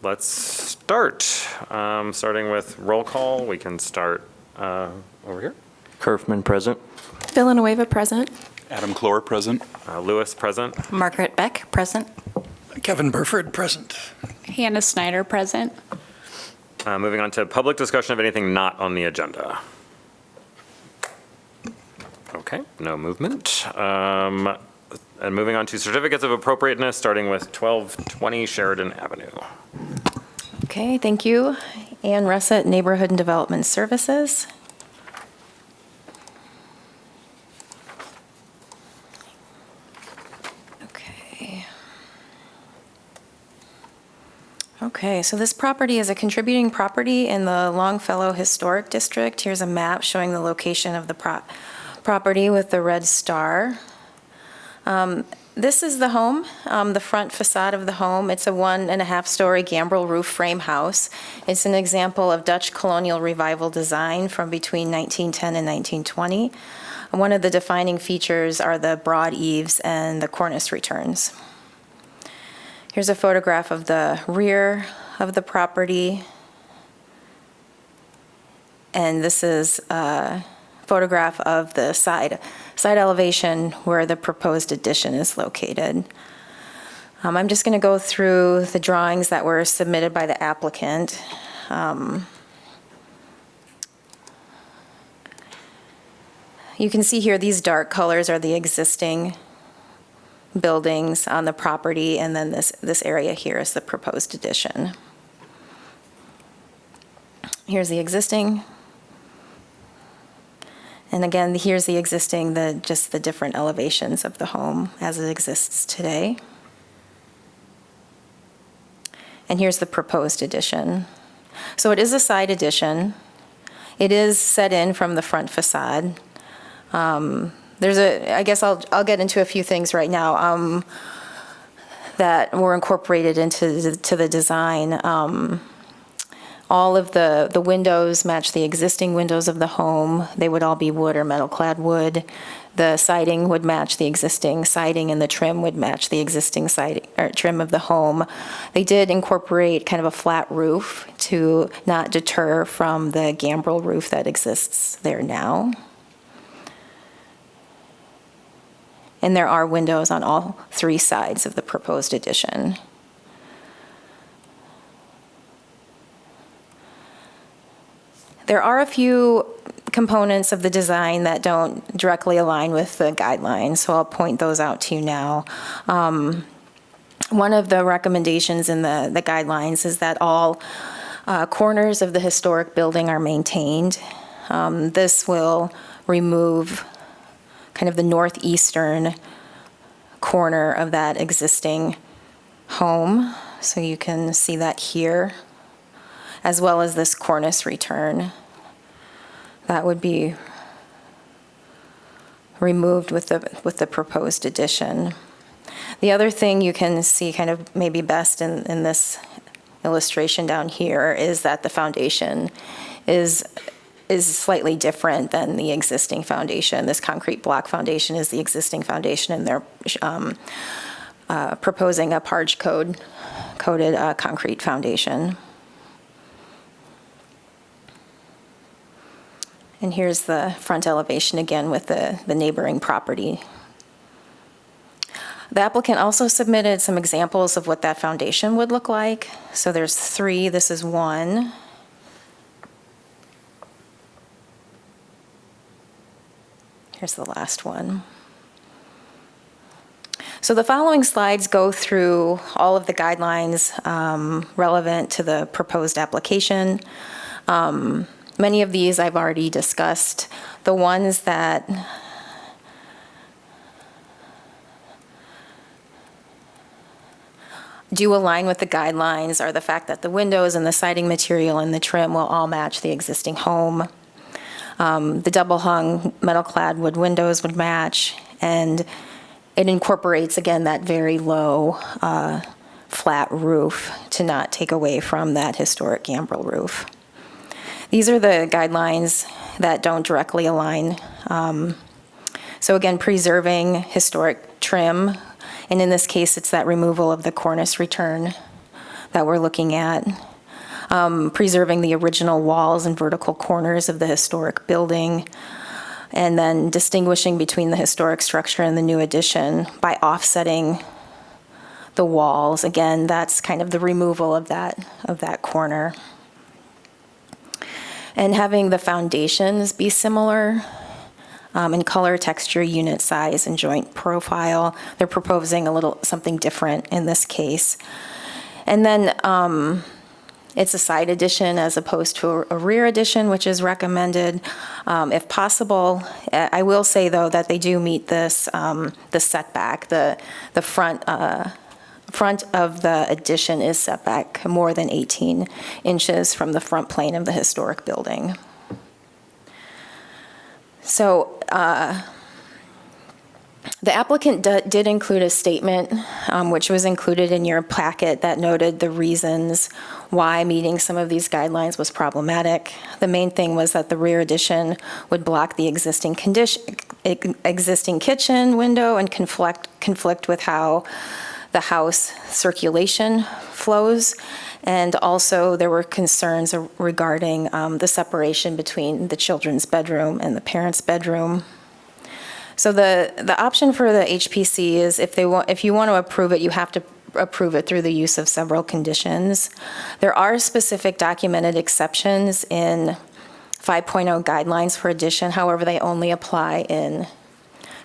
let's start. Starting with roll call, we can start over here. Kerfman, present. Villanueva, present. Adam Clore, present. Lewis, present. Margaret Beck, present. Kevin Burford, present. Hannah Snyder, present. Moving on to public discussion of anything not on the agenda. Okay, no movement. And moving on to certificates of appropriateness, starting with 1220 Sheridan Avenue. Okay, thank you. Ann Russett, Neighborhood and Development Services. Okay, so this property is a contributing property in the Longfellow Historic District. Here's a map showing the location of the property with the red star. This is the home, the front facade of the home. It's a 1.5-story gambrel roof frame house. It's an example of Dutch colonial revival design from between 1910 and 1920. One of the defining features are the broad eaves and the cornice returns. Here's a photograph of the rear of the property. And this is a photograph of the side elevation where the proposed addition is located. I'm just going to go through the drawings that were submitted by the applicant. You can see here these dark colors are the existing buildings on the property, and then this area here is the proposed addition. Here's the existing. And again, here's the existing, just the different elevations of the home as it exists today. And here's the proposed addition. So it is a side addition. It is set in from the front facade. I guess I'll get into a few things right now that were incorporated into the design. All of the windows match the existing windows of the home. They would all be wood or metal-clad wood. The siding would match the existing siding, and the trim would match the existing siding or trim of the home. They did incorporate kind of a flat roof to not deter from the gambrel roof that exists there now. And there are windows on all three sides of the proposed addition. There are a few components of the design that don't directly align with the guidelines, so I'll point those out to you now. One of the recommendations in the guidelines is that all corners of the historic building are maintained. This will remove kind of the northeastern corner of that existing home. So you can see that here, as well as this cornice return. That would be removed with the proposed addition. The other thing you can see kind of maybe best in this illustration down here is that the foundation is slightly different than the existing foundation. This concrete block foundation is the existing foundation, and they're proposing a parge coated concrete foundation. And here's the front elevation again with the neighboring property. The applicant also submitted some examples of what that foundation would look like. So there's 3, this is 1. Here's the last one. So the following slides go through all of the guidelines relevant to the proposed application. Many of these I've already discussed. The ones that do align with the guidelines are the fact that the windows and the siding material and the trim will all match the existing home. The double-hung metal-clad wood windows would match, and it incorporates, again, that very low flat roof to not take away from that historic gambrel roof. These are the guidelines that don't directly align. So again, preserving historic trim, and in this case, it's that removal of the cornice return. that we're looking at. Preserving the original walls and vertical corners of the historic building, and then distinguishing between the historic structure and the new addition by offsetting the walls. Again, that's kind of the removal of that corner. And having the foundations be similar in color, texture, unit size, and joint profile. They're proposing a little something different in this case. And then it's a side addition as opposed to a rear addition, which is recommended if possible. I will say, though, that they do meet this, the setback. The front of the addition is set back more than 18 inches from the front plane of the historic building. So the applicant did include a statement, which was included in your packet, that noted the reasons why meeting some of these guidelines was problematic. The main thing was that the rear addition would block the existing kitchen window and conflict with how the house circulation flows. And also, there were concerns regarding the separation between the children's bedroom and the parents' bedroom. So the option for the HPC is if you want to approve it, you have to approve it through the use of several conditions. There are specific documented exceptions in 5.0 guidelines for addition. However, they only apply in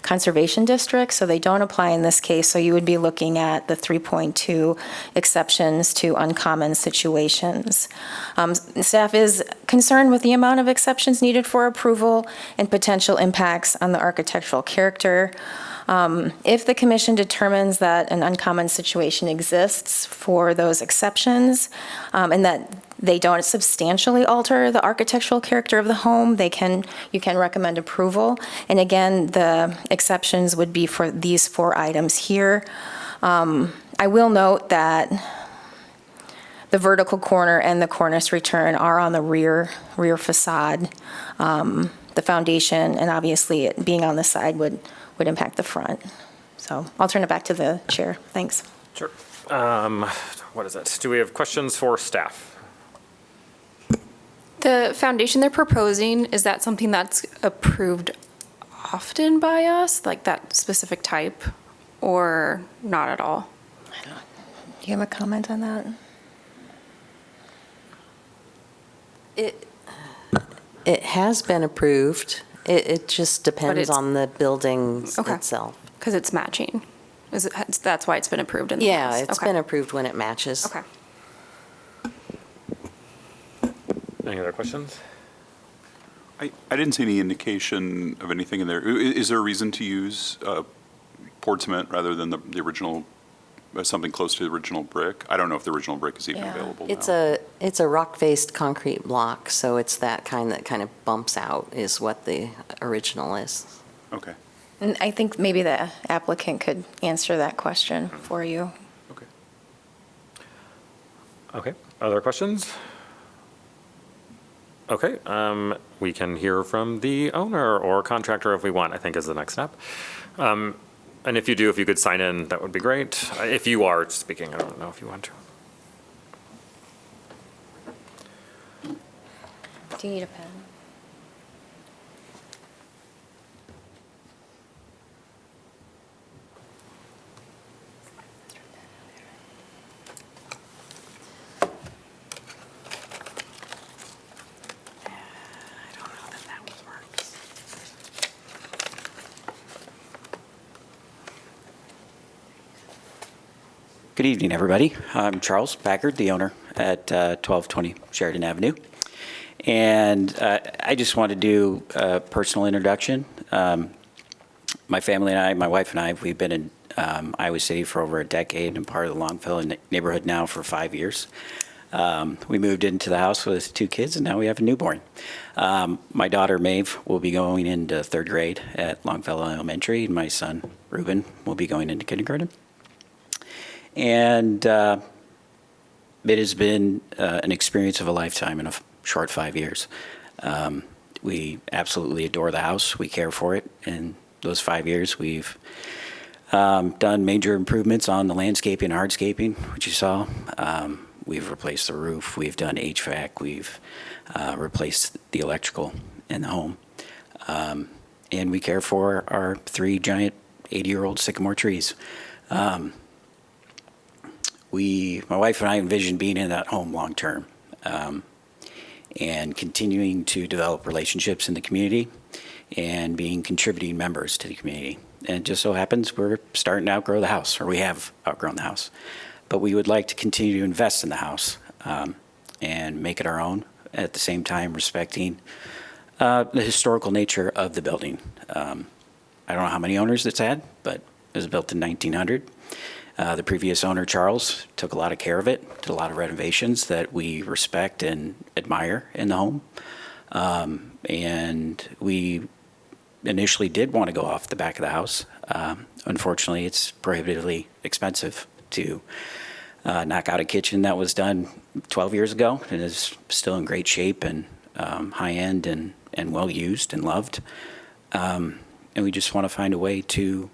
conservation districts, so they don't apply in this case. So you would be looking at the 3.2 exceptions to uncommon situations. Staff is concerned with the amount of exceptions needed for approval and potential impacts on the architectural character. If the commission determines that an uncommon situation exists for those exceptions, and that they don't substantially alter the architectural character of the home, you can recommend approval. And again, the exceptions would be for these 4 items here. I will note that the vertical corner and the cornice return are on the rear facade. The foundation, and obviously it being on the side, would impact the front. So I'll turn it back to the chair. Thanks. Sure. What is it? Do we have questions for staff? The foundation they're proposing, is that something that's approved often by us, like that specific type, or not at all? Do you have a comment on that? It has been approved. It just depends it's- on the building Okay. itself. Because it's matching. That's why it's been approved in the Yeah, past? it's Okay. been approved when it matches. Okay. Any other questions? I didn't see any indication of anything in there. Is there a reason to use poured cement rather than the original, something close to the original brick? I don't know if the original brick is even Yeah. available now. It's a rock-faced concrete block, so it's that kind of bumps out is what the original is. Okay, And I think maybe the applicant could answer that question for you. okay. Okay, other questions? Okay, we can hear from the owner or contractor if we want, I think is the next step. And if you could sign in, that would be great. If you are speaking, I don't know if you want to. Do you need a pen? I don't know that one works. Good evening, everybody. I'm Charles Packard, the owner at 1220 Sheridan Avenue. And I just want to do a personal introduction. My family and I, my wife and I, we've been in Iowa City for over a decade and part of the Longfellow neighborhood now for 5 years. We moved into the house with 2 kids, and now we have a newborn. My daughter, Maeve, will be going into 3rd grade at Longfellow Elementary, and my son, Ruben, will be going into kindergarten. And it has been an experience of a lifetime in a short 5 years. We absolutely adore the house. We care for it. In those 5 years, we've done major improvements on the landscaping and hardscaping, which you saw. We've replaced the roof. We've done HVAC. We've replaced the electrical in the home. And we care for our 3 giant 80-year-old sycamore trees. My wife and I envision being in that home long term, and continuing to develop relationships in the community and being contributing members to the community. And it just so happens we're starting to outgrow the house, or we have outgrown the house. But we would like to continue to invest in the house and make it our own, at the same time respecting the historical nature of the building. I don't know how many owners it's had, but it was built in 1900. The previous owner, Charles, took a lot of care of it, did a lot of renovations that we respect and admire in the home. And we initially did want to go off the back of the house. Unfortunately, it's prohibitively expensive to knock out a kitchen that was done 12 years ago and is still in great shape and high-end and well-used and loved. And we just want to find a way to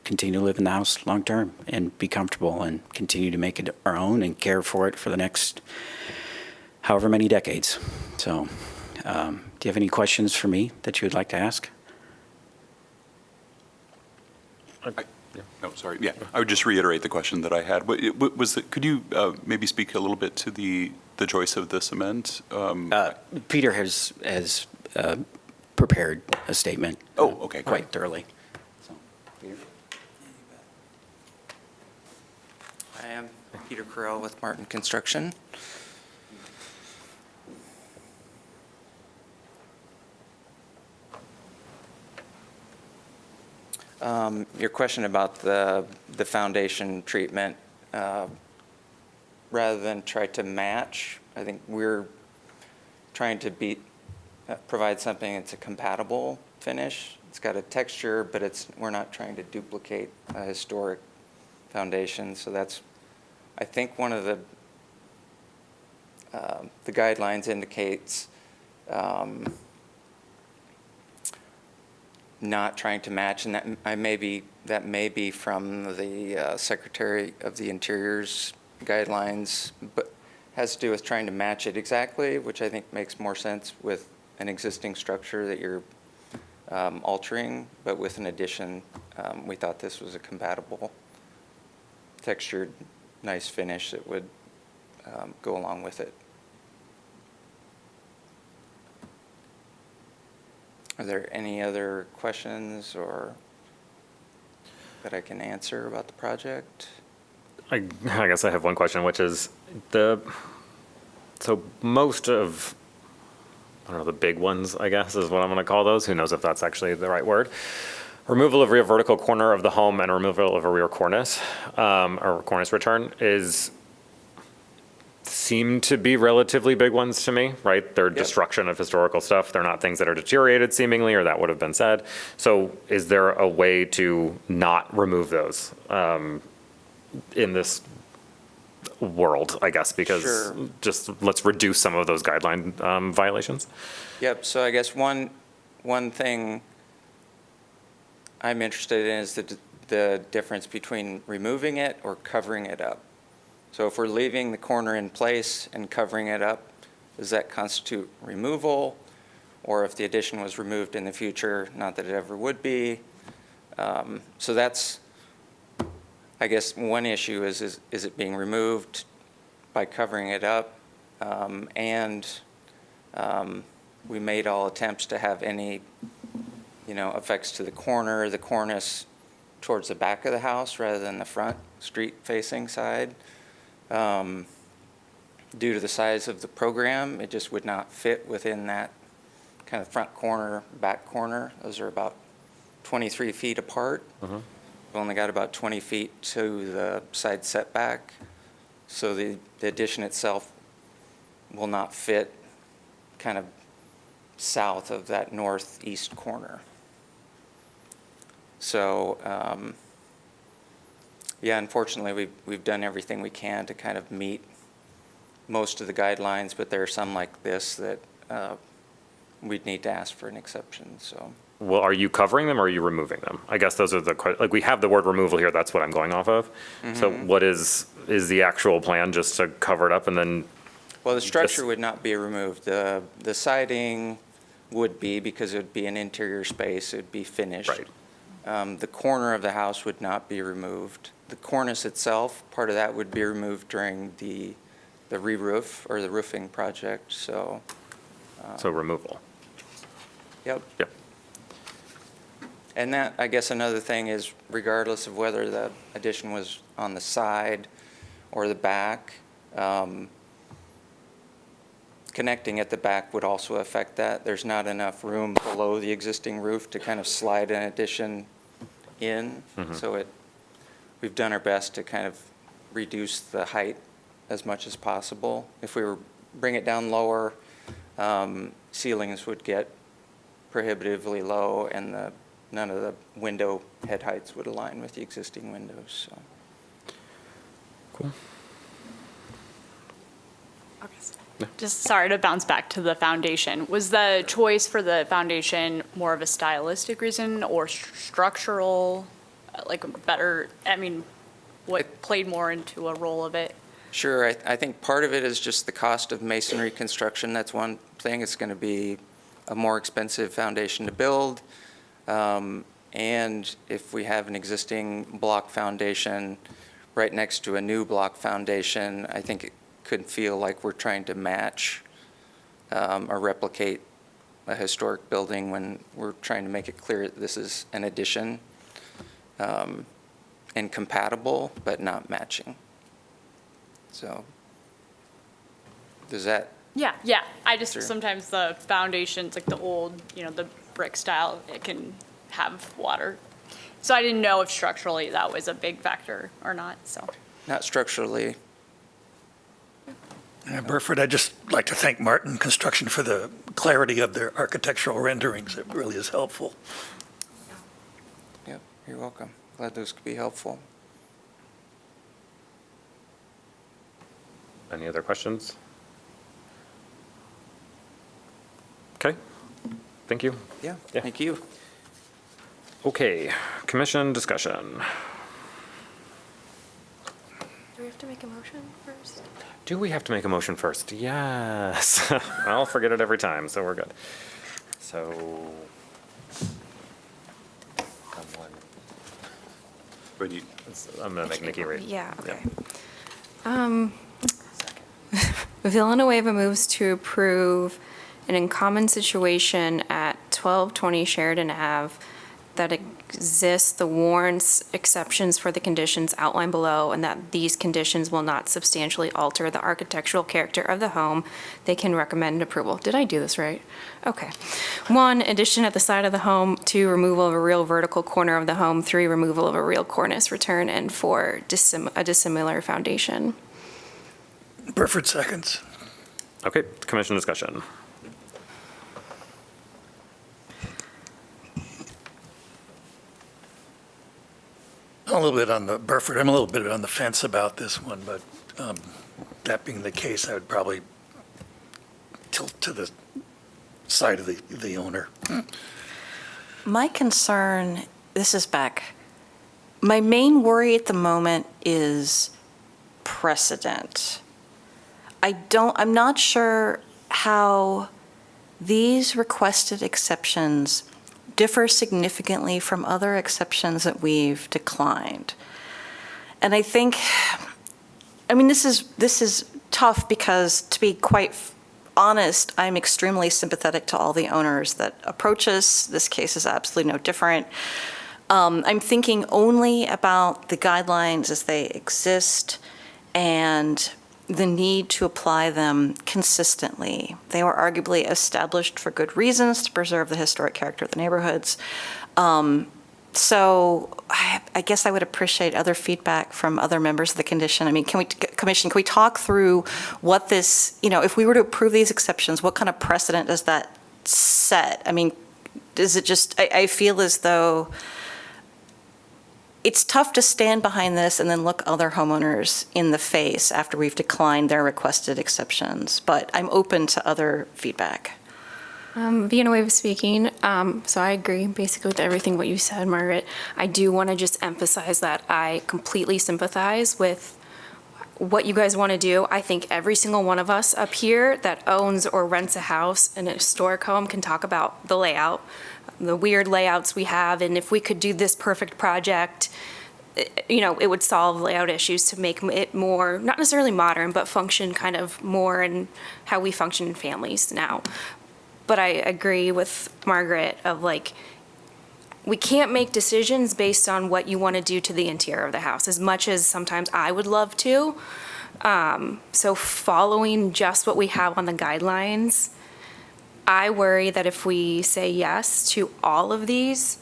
continue to live in the house long-term and be comfortable and continue to make it our own and care for it for the next however many decades. So do you have any questions for me that you would like to ask? No, sorry. Yeah, I would just reiterate the question that I had. Could you maybe speak a little bit to the choice of the cement? Peter has prepared a statement. Oh, okay, great. Quite thoroughly. So, Peter? I am Peter Carell with Martin Construction. Your question about the foundation treatment, rather than try to match, I think we're trying to provide something that's a compatible finish. It's got a texture, but we're not trying to duplicate a historic foundation. So that's, I think, one of the guidelines indicates not trying to match, and that may be from the Secretary of the Interior's guidelines, but has to do with trying to match it exactly, which I think makes more sense with an existing structure that you're altering, but with an addition, we thought this was a compatible, textured, nice finish that would go along with it. Are there any other questions or that I can answer about the project? I guess I have one question, which is so most of, I don't know, the big ones, I guess, is what I'm going to call those. Who knows if that's actually the right word. Removal of rear vertical corner of the home and removal of a rear cornice, or cornice return, seem to be relatively big ones to me, right? They're destruction of historical stuff. They're not things that are deteriorated seemingly, or that would have been said. So is there a way to not remove those in this world, I guess, because Sure. just let's reduce some of those guideline violations? Yep, so I guess one thing I'm interested in is the difference between removing it or covering it up. So if we're leaving the corner in place and covering it up, does that constitute removal? Or if the addition was removed in the future, not that it ever would be. So that's, I guess, one issue is it being removed by covering it up? We made all attempts to have any, effects to the corner, the cornice towards the back of the house rather than the front street-facing side. Due to the size of the program, it just would not fit within that kind of front corner, back corner. Those are about 23 feet apart. We've only got about 20 feet to the side setback. So the addition itself will not fit kind of south of that northeast corner. So, yeah, unfortunately, we've done everything we can to kind of meet most of the guidelines, but there are some like this that we'd need to ask for an exception, so. well, are you covering them or are you removing them? I guess those are like, we have the word removal here, that's what I'm going off of. So what is the actual plan, just to cover it up and then, Well, the structure Just- would not be removed. The siding would be, because it would be an interior space, it would be finished. Right. The corner of the house would not be removed. The cornice itself, part of that would be removed during the re-roof or the roofing project, so, so removal? yep. Yep. And that, I guess another thing is, regardless of whether the addition was on the side or the back, connecting at the back would also affect that. There's not enough room below the existing roof to kind of slide an addition in. So we've done our best to kind of reduce the height as much as possible. If we were bring it down lower, ceilings would get prohibitively low, and none of the window head heights would align with the existing windows, so. Cool. Just sorry to bounce back to the foundation. Was the choice for the foundation more of a stylistic reason or structural, like better, I mean, what played more into a role of it? Sure, I think part of it is just the cost of masonry construction. That's one thing. It's going to be a more expensive foundation to build. And if we have an existing block foundation right next to a new block foundation, I think it could feel like we're trying to match or replicate a historic building when we're trying to make it clear that this is an addition and compatible, but not matching. So, does that? Yeah. I just, Sure. sometimes the foundations, like the old, the brick style, it can have water. So I didn't know if structurally that was a big factor or not, so. Not structurally. Burford, I'd just like to thank Martin Construction for the clarity of their architectural renderings. It really is helpful. Yep, you're welcome. Glad those could be helpful. Any other questions? Okay, thank you. Yeah, Yeah. thank you. Okay, commission discussion. Do we have to make a motion first? Do we have to make a motion first? Yes. I'll forget it every time, so we're good. So. But you, I'm gonna make Nikki read. Yeah, okay. Villanueva moves to approve an in common situation at 1220 Sheridan Ave that exists the warrants exceptions for the conditions outlined below, and that these conditions will not substantially alter the architectural character of the home. They can recommend approval. Did I do this right? Okay. 1, addition at the side of the home. 2, removal of a real vertical corner of the home. 3, removal of a real cornice return. And 4, a dissimilar foundation. Burford seconds. Okay, commission discussion. I'm a little bit on the, Burford, I'm a little bit on the fence about this one, but that being the case, I would probably tilt to the side of the owner. My concern, this is Beck, my main worry at the moment is precedent. I'm not sure how these requested exceptions differ significantly from other exceptions that we've declined. And I think, this is tough because, to be quite honest, I'm extremely sympathetic to all the owners that approach us. This case is absolutely no different. I'm thinking only about the guidelines as they exist and the need to apply them consistently. They were arguably established for good reasons, to preserve the historic character of the neighborhoods. So I guess I would appreciate other feedback from other members of the commission. Can we talk through what this, if we were to approve these exceptions, what kind of precedent does that set? Does it just, I feel as though it's tough to stand behind this and then look other homeowners in the face after we've declined their requested exceptions, but I'm open to other feedback. Villanueva speaking. So I agree basically with everything what you said, Margaret. I do want to just emphasize that I completely sympathize with what you guys want to do. I think every single one of us up here that owns or rents a house in a historic home can talk about the layout, the weird layouts we have, and if we could do this perfect project, it would solve layout issues to make it more, not necessarily modern, but function kind of more in how we function in families now. But I agree with Margaret of we can't make decisions based on what you want to do to the interior of the house, as much as sometimes I would love to. So following just what we have on the guidelines, I worry that if we say yes to all of these,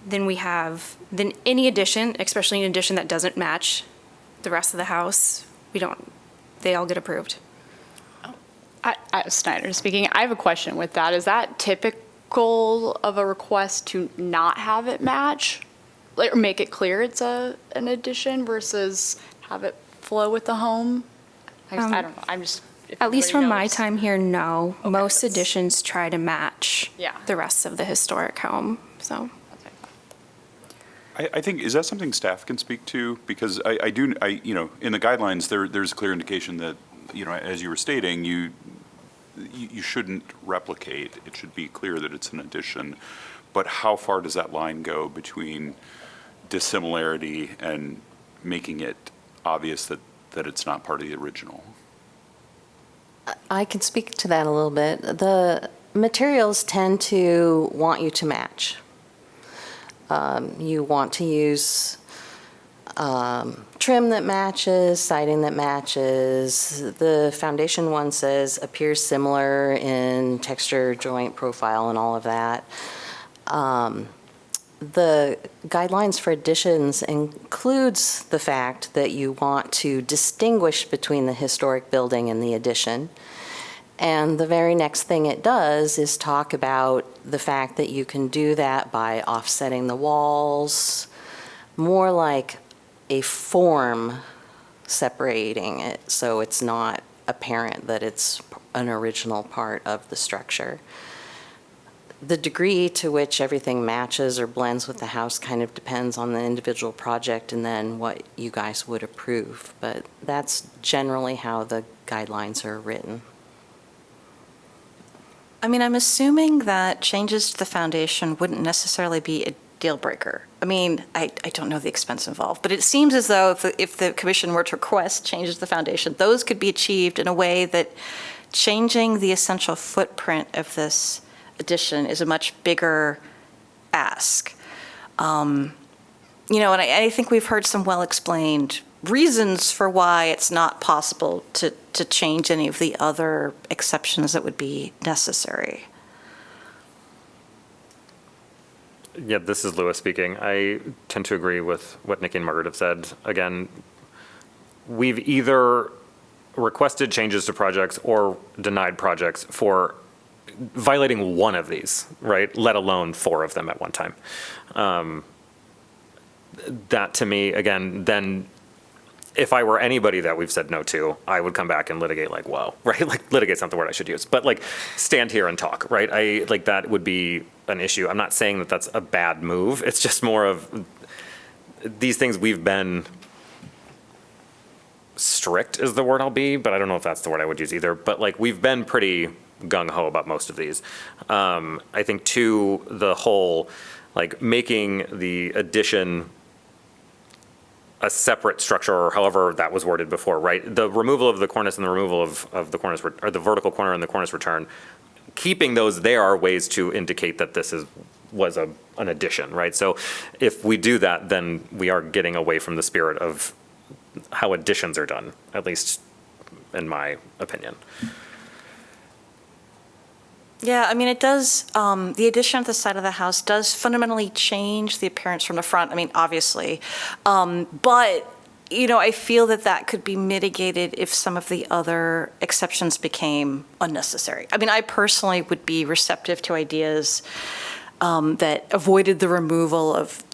then any addition, especially an addition that doesn't match the rest of the house, they all get approved. Snyder speaking. I have a question with that. Is that typical of a request to not have it match? Or make it clear it's an addition versus have it flow with the home? I don't know. I'm just. if At least anybody from my knows. time here, no. Okay, Most that's- additions try to match Yeah. the rest of the historic home, so. I think, is that something staff can speak to? Because in the guidelines, there's a clear indication that, as you were stating, you shouldn't replicate. It should be clear that it's an addition. But how far does that line go between dissimilarity and making it obvious that it's not part of the original? I can speak to that a little bit. The materials tend to want you to match. You want to use trim that matches, siding that matches. The foundation one says appears similar in texture, joint profile, and all of that. The guidelines for additions includes the fact that you want to distinguish between the historic building and the addition. And the very next thing it does is talk about the fact that you can do that by offsetting the walls, more like a form separating it, so it's not apparent that it's an original part of the structure. The degree to which everything matches or blends with the house kind of depends on the individual project and then what you guys would approve, but that's generally how the guidelines are written. I mean, I'm assuming that changes to the foundation wouldn't necessarily be a deal breaker. I mean, I don't know the expense involved, but it seems as though if the commission were to request changes to the foundation, those could be achieved in a way that changing the essential footprint of this addition is a much bigger ask. And I think we've heard some well-explained reasons for why it's not possible to change any of the other exceptions that would be necessary. Yeah, this is Louis speaking. I tend to agree with what Nikki and Margaret have said. Again, we've either requested changes to projects or denied projects for violating one of these, right? Let alone 4 of them at one time. That to me, again, then if I were anybody that we've said no to, I would come back and litigate whoa, right? Litigate's not the word I should use, but stand here and talk, right? That would be an issue. I'm not saying that that's a bad move. It's just more of these things we've been strict is the word I'll be, but I don't know if that's the word I would use either. But we've been pretty gung-ho about most of these. I think too, the whole, making the addition a separate structure, or however that was worded before, right? The removal of the cornice and the removal of the cornice, or the vertical corner and the cornice return, keeping those there are ways to indicate that this was an addition, right? So if we do that, then we are getting away from the spirit of how additions are done, at least in my opinion. Yeah, I mean, it does, the addition at the side of the house does fundamentally change the appearance from the front, I mean, obviously. But, I feel that could be mitigated if some of the other exceptions became unnecessary. I mean, I personally would be receptive to ideas that avoided the removal of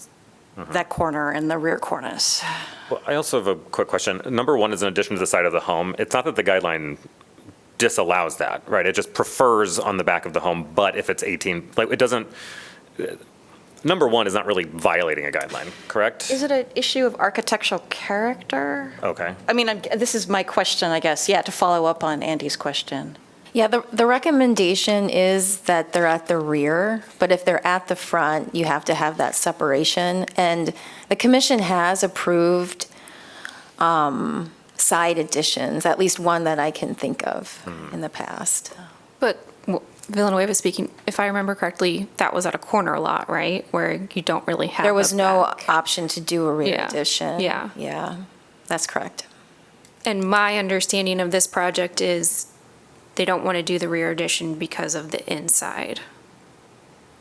that corner and the rear cornice. Well, I also have a quick question. Number 1 is an addition to the side of the home. It's not that the guideline disallows that, right? It just prefers on the back of the home, but if it's 18, like, it doesn't, number one is not really violating a guideline, correct? Is it an issue of architectural character? Okay. I mean, this is my question, I guess, yeah, to follow up on Andy's question. Yeah, the recommendation is that they're at the rear, but if they're at the front, you have to have that separation. And the commission has approved side additions, at least one that I can think of in the past. But Villanueva speaking, if I remember correctly, that was at a corner lot, right? Where you don't really have There was a no back. option to do a rear Yeah, addition. yeah. Yeah, that's correct. And my understanding of this project is they don't want to do the rear addition because of the inside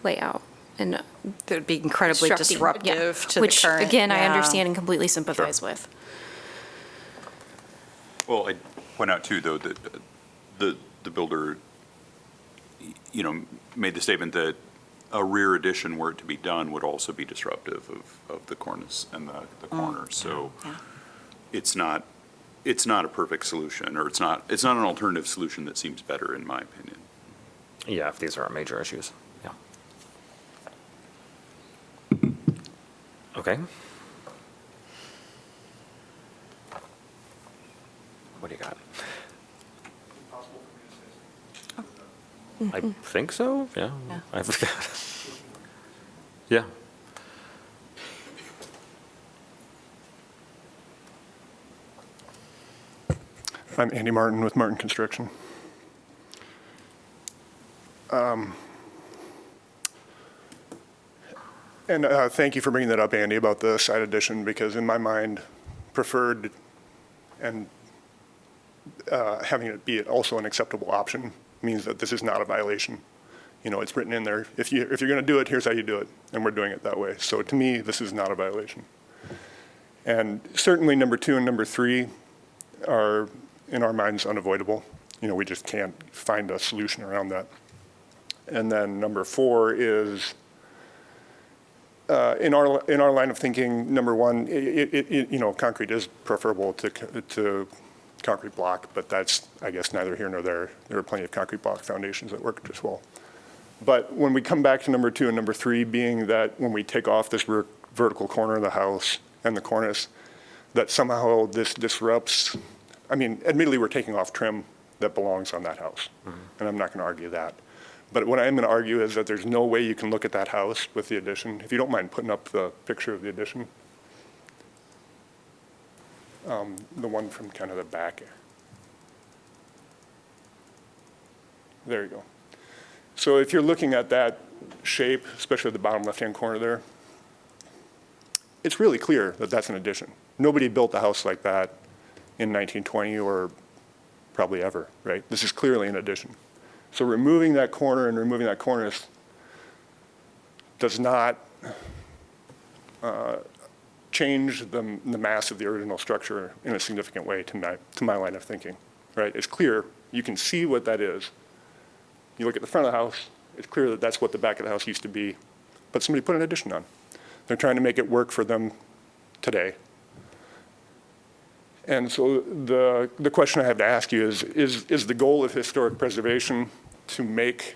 layout and That would be incredibly obstructing- yeah. disruptive to the Which, current. again, I yeah. understand and completely sympathize with. Well, I'd point out too, though, that the builder, you know, made the statement that a rear addition, were it to be done, would also be disruptive of the cornice and the corner. So yeah. it's not a perfect solution, or it's not an alternative solution that seems better, in my opinion. Yeah, if these are our major issues, yeah. Okay. What do you got? I think so, yeah. Yeah. I forgot. Yeah. I'm Andy Martin with Martin Construction. And thank you for bringing that up, Andy, about the side addition, because in my mind, preferred and having it be also an acceptable option means that this is not a violation. You know, it's written in there, if you're going to do it, here's how you do it, and we're doing it that way. So to me, this is not a violation. And certainly number 2 and number 3 are, in our minds, unavoidable. You know, we just can't find a solution around that. And then number 4 is, in our line of thinking, number 1, you know, concrete is preferable to concrete block, but that's, I guess, neither here nor there. There are plenty of concrete block foundations that work just well. But when we come back to number 2 and number 3, being that when we take off this vertical corner of the house and the cornice, that somehow this disrupts, I mean, admittedly, we're taking off trim that belongs on that house, and I'm not going to argue that. But what I am going to argue is that there's no way you can look at that house with the addition. If you don't mind putting up the picture of the addition, the one from kind of the back. There you go. So if you're looking at that shape, especially the bottom left-hand corner there, it's really clear that that's an addition. Nobody built a house like that in 1920 or probably ever, right? This is clearly an addition. So removing that corner and removing that cornice does not change the mass of the original structure in a significant way to my line of thinking, right? It's clear. You can see what that is. You look at the front of the house, it's clear that that's what the back of the house used to be, but somebody put an addition on. They're trying to make it work for them today. And so the question I have to ask you is the goal of historic preservation to make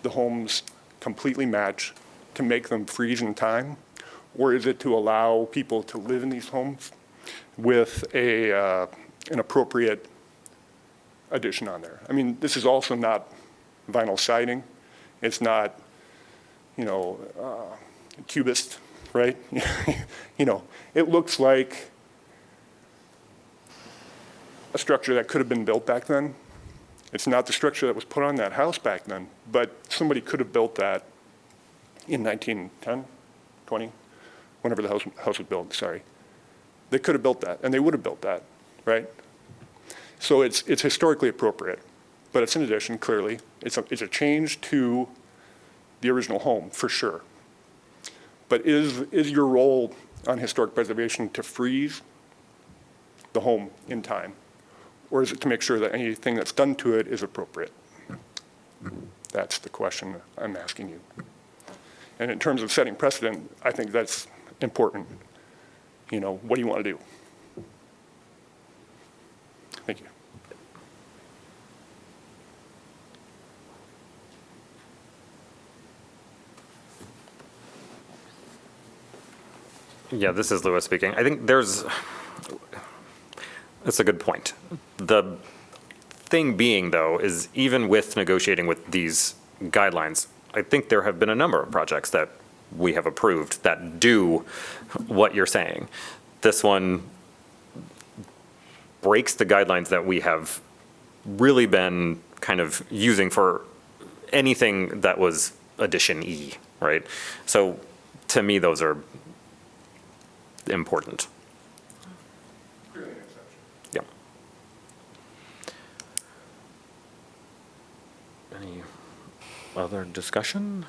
the homes completely match, to make them freeze in time? Or is it to allow people to live in these homes with an appropriate addition on there? I mean, this is also not vinyl siding. It's not, you know, cubist, right? You know, it looks like a structure that could have been built back then. It's not the structure that was put on that house back then, but somebody could have built that in 1910, 20, whenever the house was built, sorry. They could have built that, and they would have built that, right? So it's historically appropriate, but it's an addition, clearly. It's a change to the original home, for sure. But is your role on historic preservation to freeze the home in time? Or is it to make sure that anything that's done to it is appropriate? That's the question I'm asking you. And in terms of setting precedent, I think that's important. You know, what do you want to do? Thank you. Yeah, this is Louis speaking. I think that's a good point. The thing being, though, is even with negotiating with these guidelines, I think there have been a number of projects that we have approved that do what you're saying. This one breaks the guidelines that we have really been kind of using for anything that was addition E, right? So to me, those are important. Yeah. Any other discussion?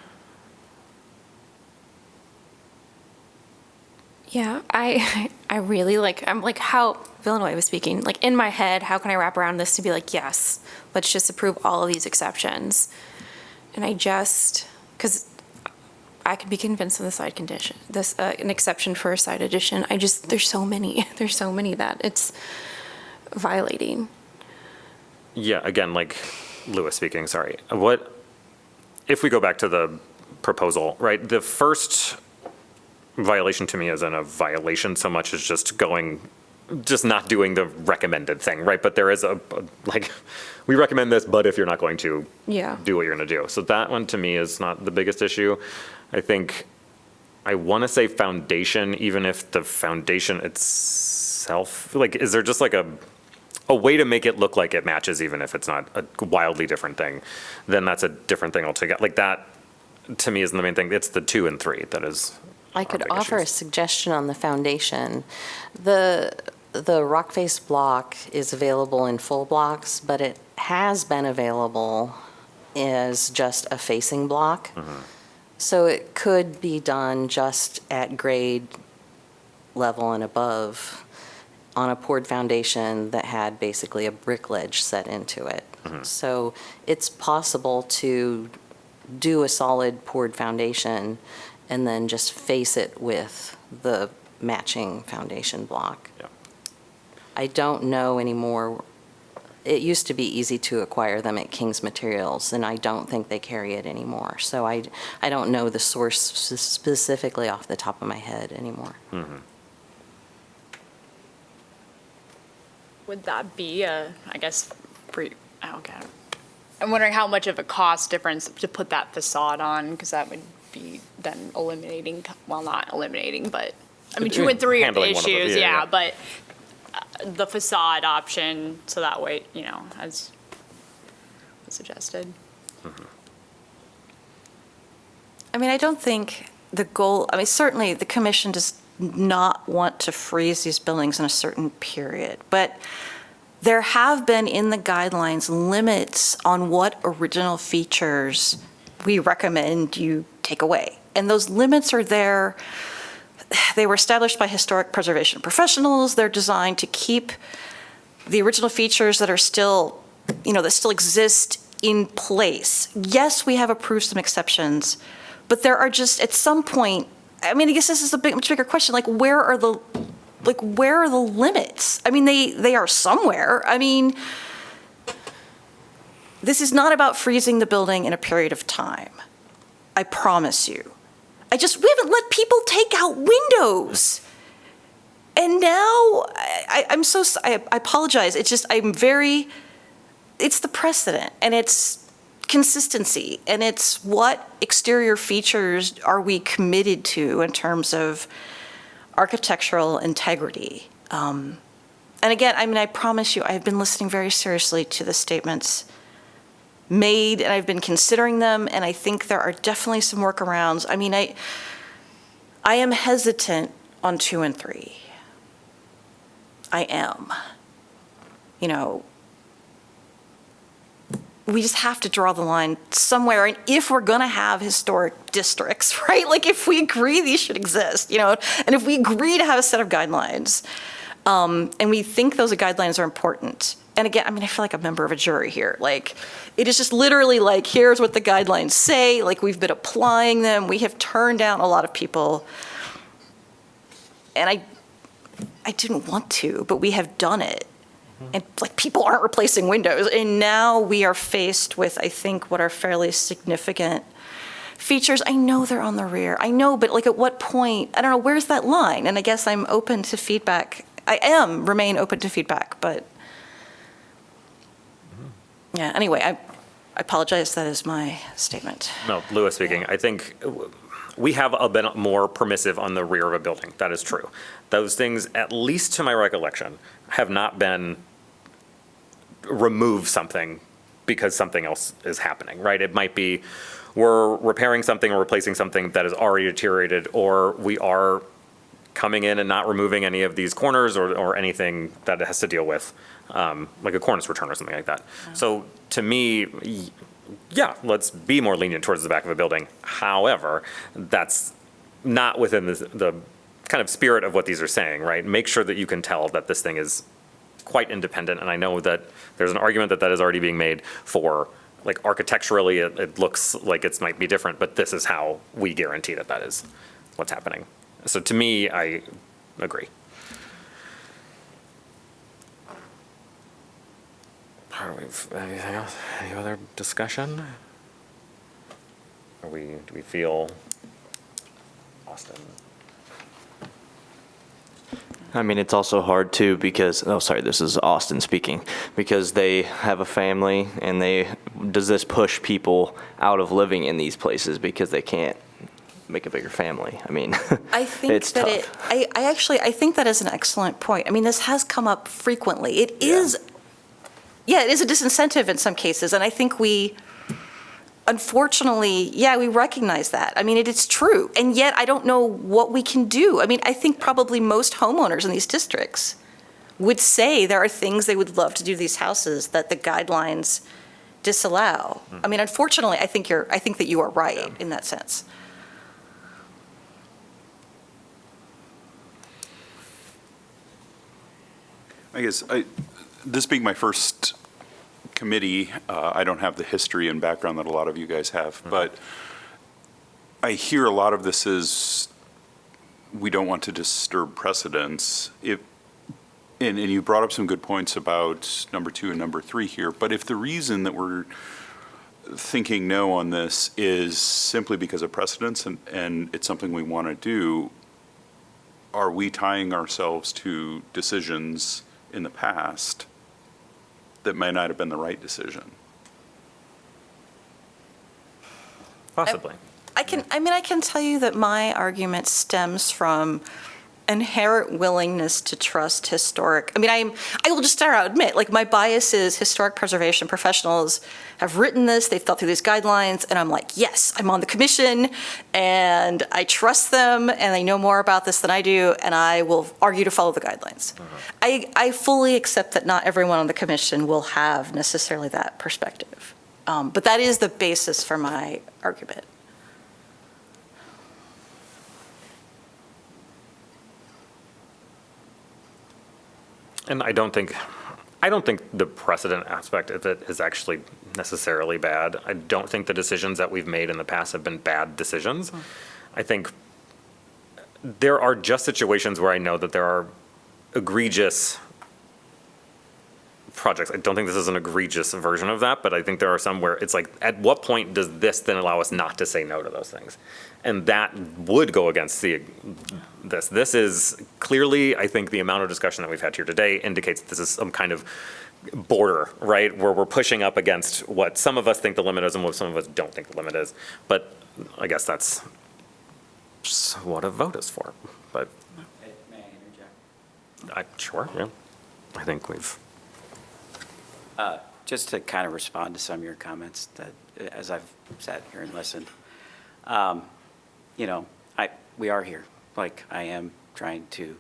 Yeah, I really I'm like how Villanueva was speaking, like in my head, how can I wrap around this to be like, yes, let's just approve all of these exceptions. And because I could be convinced of the side condition, an exception for a side addition. There's so many that it's violating. Yeah, again, like Louis speaking, sorry. If we go back to the proposal, right, the first violation to me isn't a violation so much as just not doing the recommended thing, right? But there is we recommend this, but if you're not going to do what you're going to do. So that one to me is not the biggest issue. I think I want to say foundation, even if the foundation itself, is there just a way to make it look like it matches, even if it's not a wildly different thing, then that's a different thing altogether. Like that, to me, isn't the main thing. It's the 2 and 3 that is. I could offer a suggestion on the foundation. The rock face block is available in full blocks, but it has been available as just a facing block. Mm-hmm. So it could be done just at grade level and above on a poured foundation that had basically a brick ledge set into it. Mm-hmm. So it's possible to do a solid poured foundation and then just face it with the matching foundation block. Yeah. I don't know anymore. It used to be easy to acquire them at King's Materials, and I don't think they carry it anymore. So I don't know the source specifically off the top of my head anymore. Mm-hmm. Would that be okay. I'm wondering how much of a cost difference to put that facade on, because that would be then eliminating, well, not eliminating, but, 2 and 3 are the Handling one of them, issues, yeah. but the facade option, so that way, as was suggested. I don't think the goal, certainly the commission does not want to freeze these buildings in a certain period, but there have been in the guidelines limits on what original features we recommend you take away. And those limits are there. They were established by historic preservation professionals. They're designed to keep the original features that are still, that still exist in place. Yes, we have approved some exceptions, but there are just, at some point, I guess this is a much bigger question, where are the limits? They are somewhere. This is not about freezing the building in a period of time. I promise you. We haven't let people take out windows. And now, I apologize. It's just, it's the precedent, and it's consistency, and it's what exterior features are we committed to in terms of architectural integrity. And again, I promise you, I've been listening very seriously to the statements made, and I've been considering them, and I think there are definitely some workarounds. I am hesitant on 2 and 3. I am. We just have to draw the line somewhere, and if we're going to have historic districts, right? If we agree these should exist, and if we agree to have a set of guidelines, and we think those guidelines are important. And again, I feel like a member of a jury here. It is just literally here's what the guidelines say. We've been applying them. We have turned down a lot of people. And I didn't want to, but we have done it. And people aren't replacing windows. And now we are faced with, I think, what are fairly significant features, I know they're on the rear. I know, but like at what point, I don't know, where's that line? And I guess I'm open to feedback. Remain open to feedback, but yeah, anyway, I apologize. That is my statement. No, Louis speaking. I think we have been more permissive on the rear of a building. That is true. Those things, at least to my recollection, have not been remove something because something else is happening, right? It might be we're repairing something or replacing something that is already deteriorated, or we are coming in and not removing any of these corners or anything that it has to deal with, like a cornice return or something like that. So to me, yeah, let's be more lenient towards the back of a building. However, that's not within the kind of spirit of what these are saying, right? Make sure that you can tell that this thing is quite independent, and I know that there's an argument that is already being made for, like, architecturally, it looks like it might be different, but this is how we guarantee that is what's happening. So to me, I agree. Anything else? Any other discussion? Do we feel, Austin? I mean, it's also hard too because, oh, sorry, this is Austin speaking, because they have a family and does this push people out of living in these places because they can't make a bigger family? I mean, I think it's that tough. I think that is an excellent point. I mean, this has come up frequently. It is a disincentive in some cases, and I think we, unfortunately, we recognize that. I mean, it's true, and yet I don't know what we can do. I mean, I think probably most homeowners in these districts would say there are things they would love to do to these houses that the guidelines disallow. I mean, unfortunately, I think that you are right in that sense. I guess, this being my first committee, I don't have the history and background that a lot of you guys have, but I hear a lot of this is, we don't want to disturb precedents. And you brought up some good points about number 2 and number 3 here, but if the reason that we're thinking no on this is simply because of precedents and it's something we want to do, are we tying ourselves to decisions in the past that may not have been the right decision? Possibly. I can tell you that my argument stems from inherent willingness to trust historic. I mean, I will just admit, like, my bias is historic preservation professionals have written this, they've thought through these guidelines, and I'm like, yes, I'm on the commission, and I trust them, and they know more about this than I do, and I will argue to follow the guidelines. I fully accept that not everyone on the commission will have necessarily that perspective, but that is the basis for my argument. And I don't think the precedent aspect of it is actually necessarily bad. I don't think the decisions that we've made in the past have been bad decisions. I think there are just situations where I know that there are egregious projects. I don't think this is an egregious version of that, but I think there are some where it's like, at what point does this then allow us not to say no to those things? And that would go against this. This is clearly, I think the amount of discussion that we've had here today indicates that this is some kind of border, right? Where we're pushing up against what some of us think the limit is and what some of us don't think the limit is. But I guess that's just what a vote is for. But May I interject? sure, yeah. I think we've. Just to kind of respond to some of your comments that, as I've sat here and listened, we are here. Like, I am trying to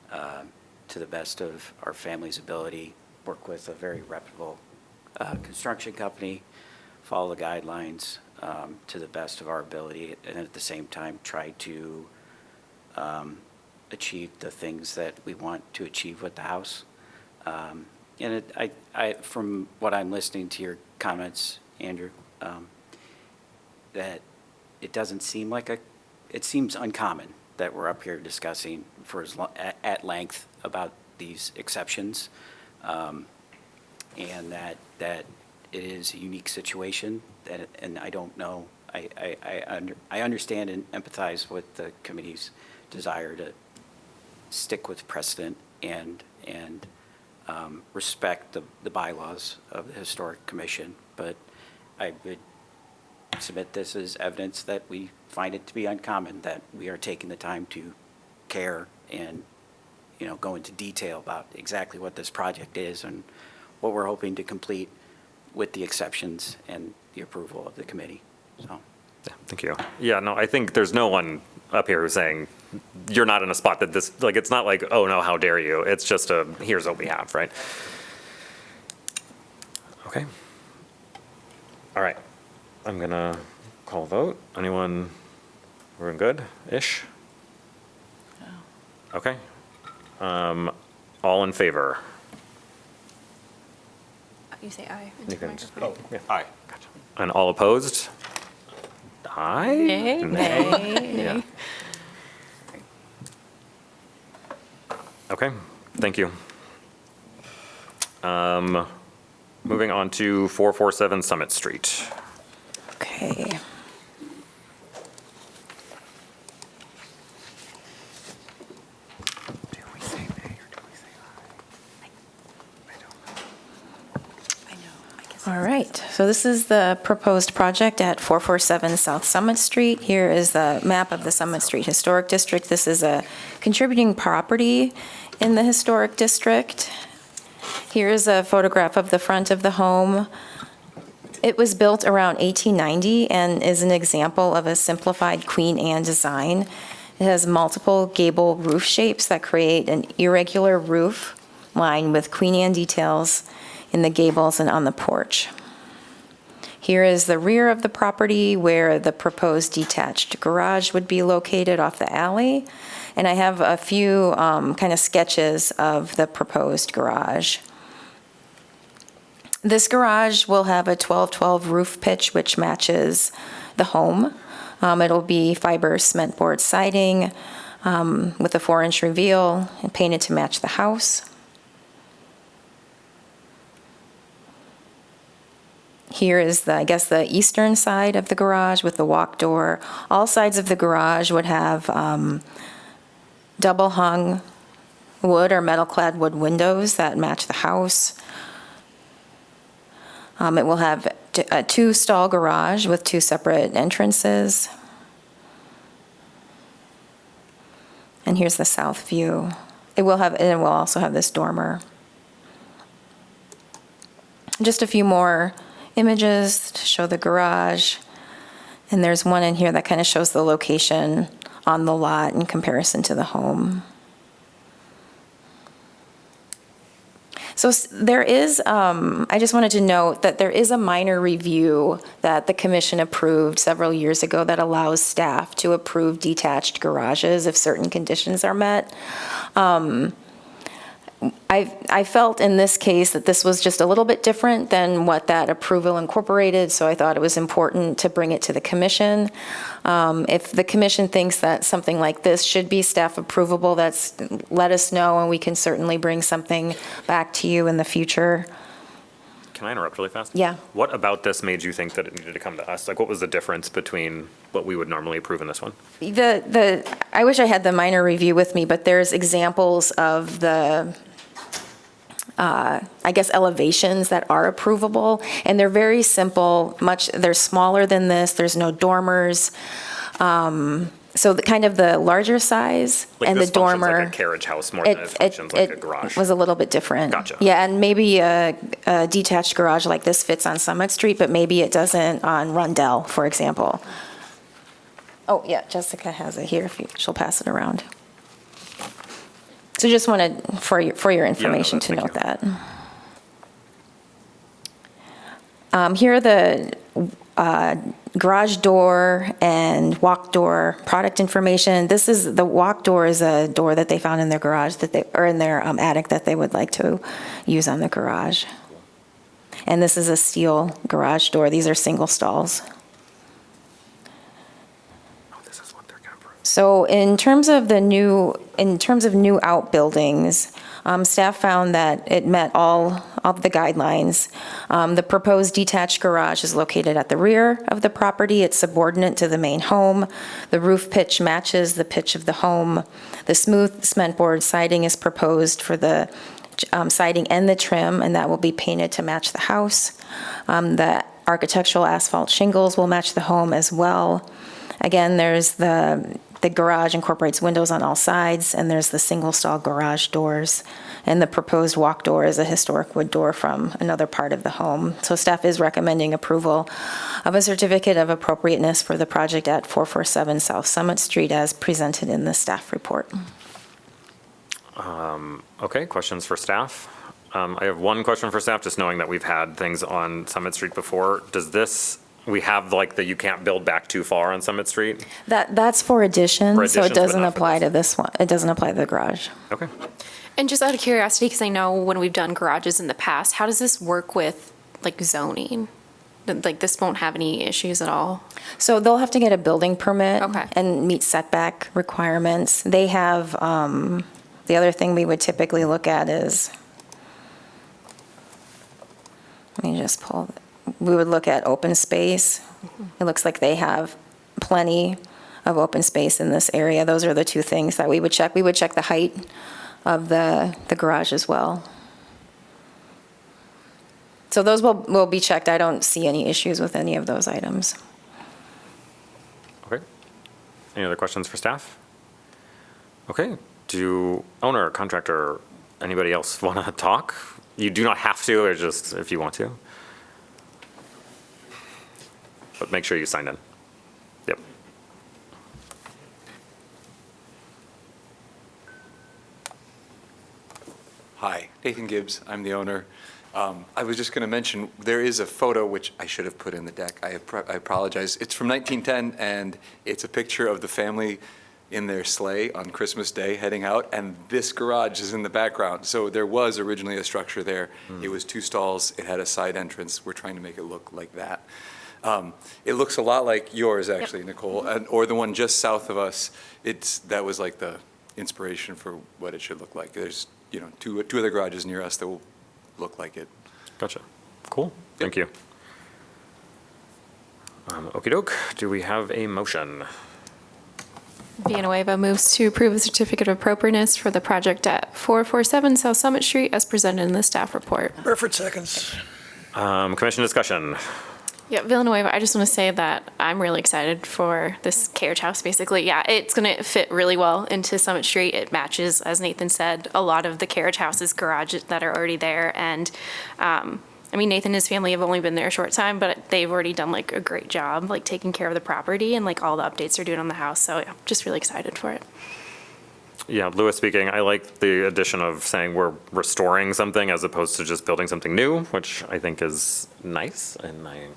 the best of our family's ability, work with a very reputable construction company, follow the guidelines to the best of our ability, and at the same time try to achieve the things that we want to achieve with the house. And I, from what I'm listening to your comments, Andrew, that it doesn't seem like it seems uncommon that we're up here discussing for at length about these exceptions, and that it is a unique situation, and I don't know I understand and empathize with the committee's desire to stick with precedent and respect the bylaws of the Historic Commission, but I would submit this as evidence that we find it to be uncommon, that we are taking the time to care and, go into detail about exactly what this project is and what we're hoping to complete with the exceptions and the approval of the committee, so. Yeah, thank you. Yeah, no, I think there's no one up here who's saying you're not in a spot that this, like, it's not like, oh no, how dare you? It's just here's what we have, right? Okay. All right. I'm gonna call a vote. Anyone, we're in good-ish? Okay. All in favor? You say aye. You can just- Microphone. Aye. And all opposed? Aye? Nay. Yeah. Okay, thank you. Moving on to 447 Summit Street. Okay. All right, so this is the proposed project at 447 South Summit Street. Here is the map of the Summit Street Historic District. This is a contributing property in the Historic District. Here is a photograph of the front of the home. It was built around 1890 and is an example of a simplified Queen Anne design. It has multiple gable roof shapes that create an irregular roof line with Queen Anne details in the gables and on the porch. Here is the rear of the property where the proposed detached garage would be located off the alley. And I have a few kind of sketches of the proposed garage. This garage will have a 12-12 roof pitch, which matches the home. It'll be fiber cement board siding with a 4-inch reveal and painted to match the house. Here is the eastern side of the garage with the walk door. All sides of the garage would have double hung wood or metal clad wood windows that match the house. It will have a 2-stall garage with 2 separate entrances. And here's the south view. It will also have this dormer. Just a few more images to show the garage. And there's one in here that kind of shows the location on the lot in comparison to the home. So there is, I just wanted to note that there is a minor review that the commission approved several years ago that allows staff to approve detached garages if certain conditions are met. I felt in this case that this was just a little bit different than what that approval incorporated, so I thought it was important to bring it to the commission. If the commission thinks that something like this should be staff approvable, let us know, and we can certainly bring something back to you in the future. Can I interrupt really fast? Yeah. What about this made you think that it needed to come to us? Like, what was the difference between what we would normally approve in this one? I wish I had the minor review with me, but there's examples of the elevations that are approvable, and they're very simple. They're smaller than this. There's no dormers. So the larger size Like and this the dormer. functions like a carriage house more than it functions like a garage. It was a little bit different. Gotcha. Yeah, and maybe a detached garage like this fits on Summit Street, but maybe it doesn't on Rundell, for example. Oh, yeah, Jessica has it here. She'll pass it around. So just wanted, for your information, to note that. Here are the garage door and walk door product information. The walk door is a door that they found in their garage or in their attic that they would like to use on the garage. And this is a steel garage door. These are single stalls. Oh, this is what they're going to approve. So in terms of new outbuildings, staff found that it met all of the guidelines. The proposed detached garage is located at the rear of the property. It's subordinate to the main home. The roof pitch matches the pitch of the home. The smooth cement board siding is proposed for the siding and the trim, and that will be painted to match the house. The architectural asphalt shingles will match the home as well. Again, there's the garage incorporates windows on all sides, and there's the single-stall garage doors. And the proposed walk door is a historic wood door from another part of the home. So staff is recommending approval of a certificate of appropriateness for the project at 447 South Summit Street as presented in the staff report. Okay, questions for staff? I have one question for staff, just knowing that we've had things on Summit Street before. Does this, we have like the you can't build back too far on Summit Street? That's for additions, so additions, it but doesn't not for apply to this one. It doesn't apply to the garage. Okay. And just out of curiosity, because I know when we've done garages in the past, how does this work with like zoning? Like this won't have any issues at all? So they'll have to get a building permit Okay. and meet setback requirements. They have, the other thing we would typically look at is, let me just pull, we would look at open space. It looks like they have plenty of open space in this area. Those are the two things that we would check. We would check the height of the garage as well. So those will be checked. I don't see any issues with any of those items. Okay. Any other questions for staff? Okay. Do owner, contractor, anybody else want to talk? You do not have to, or just if you want to. But make sure you sign in. Yep. Hi, Nathan Gibbs. I'm the owner. I was just going to mention, there is a photo which I should have put in the deck. I apologize. It's from 1910, and it's a picture of the family in their sleigh on Christmas Day heading out, and this garage is in the background. So there was originally a structure there. It was 2 stalls. It had a side entrance. We're trying to make it look like that. It looks a lot like yours, actually, Nicole, or the one just south of us. That was like the inspiration for what it should look like. There's, two other garages near us that will look like it. Gotcha. Cool. Thank you. Okey doke. Do we have a motion? Villanueva moves to approve a certificate of appropriateness for the project at 447 South Summit Street as presented in the staff report. Burford seconds. Commission discussion. Yeah, Villanueva, I just want to say that I'm really excited for this carriage house, basically. Yeah, it's going to fit really well into Summit Street. It matches, as Nathan said, a lot of the carriage houses, garages that are already there. And, Nathan and his family have only been there a short time, but they've already done like a great job, like taking care of the property and like all the updates they're doing on the house. So yeah, just really excited for it. Yeah, Lewis speaking. I like the addition of saying we're restoring something as opposed to just building something new, which I think is nice. And I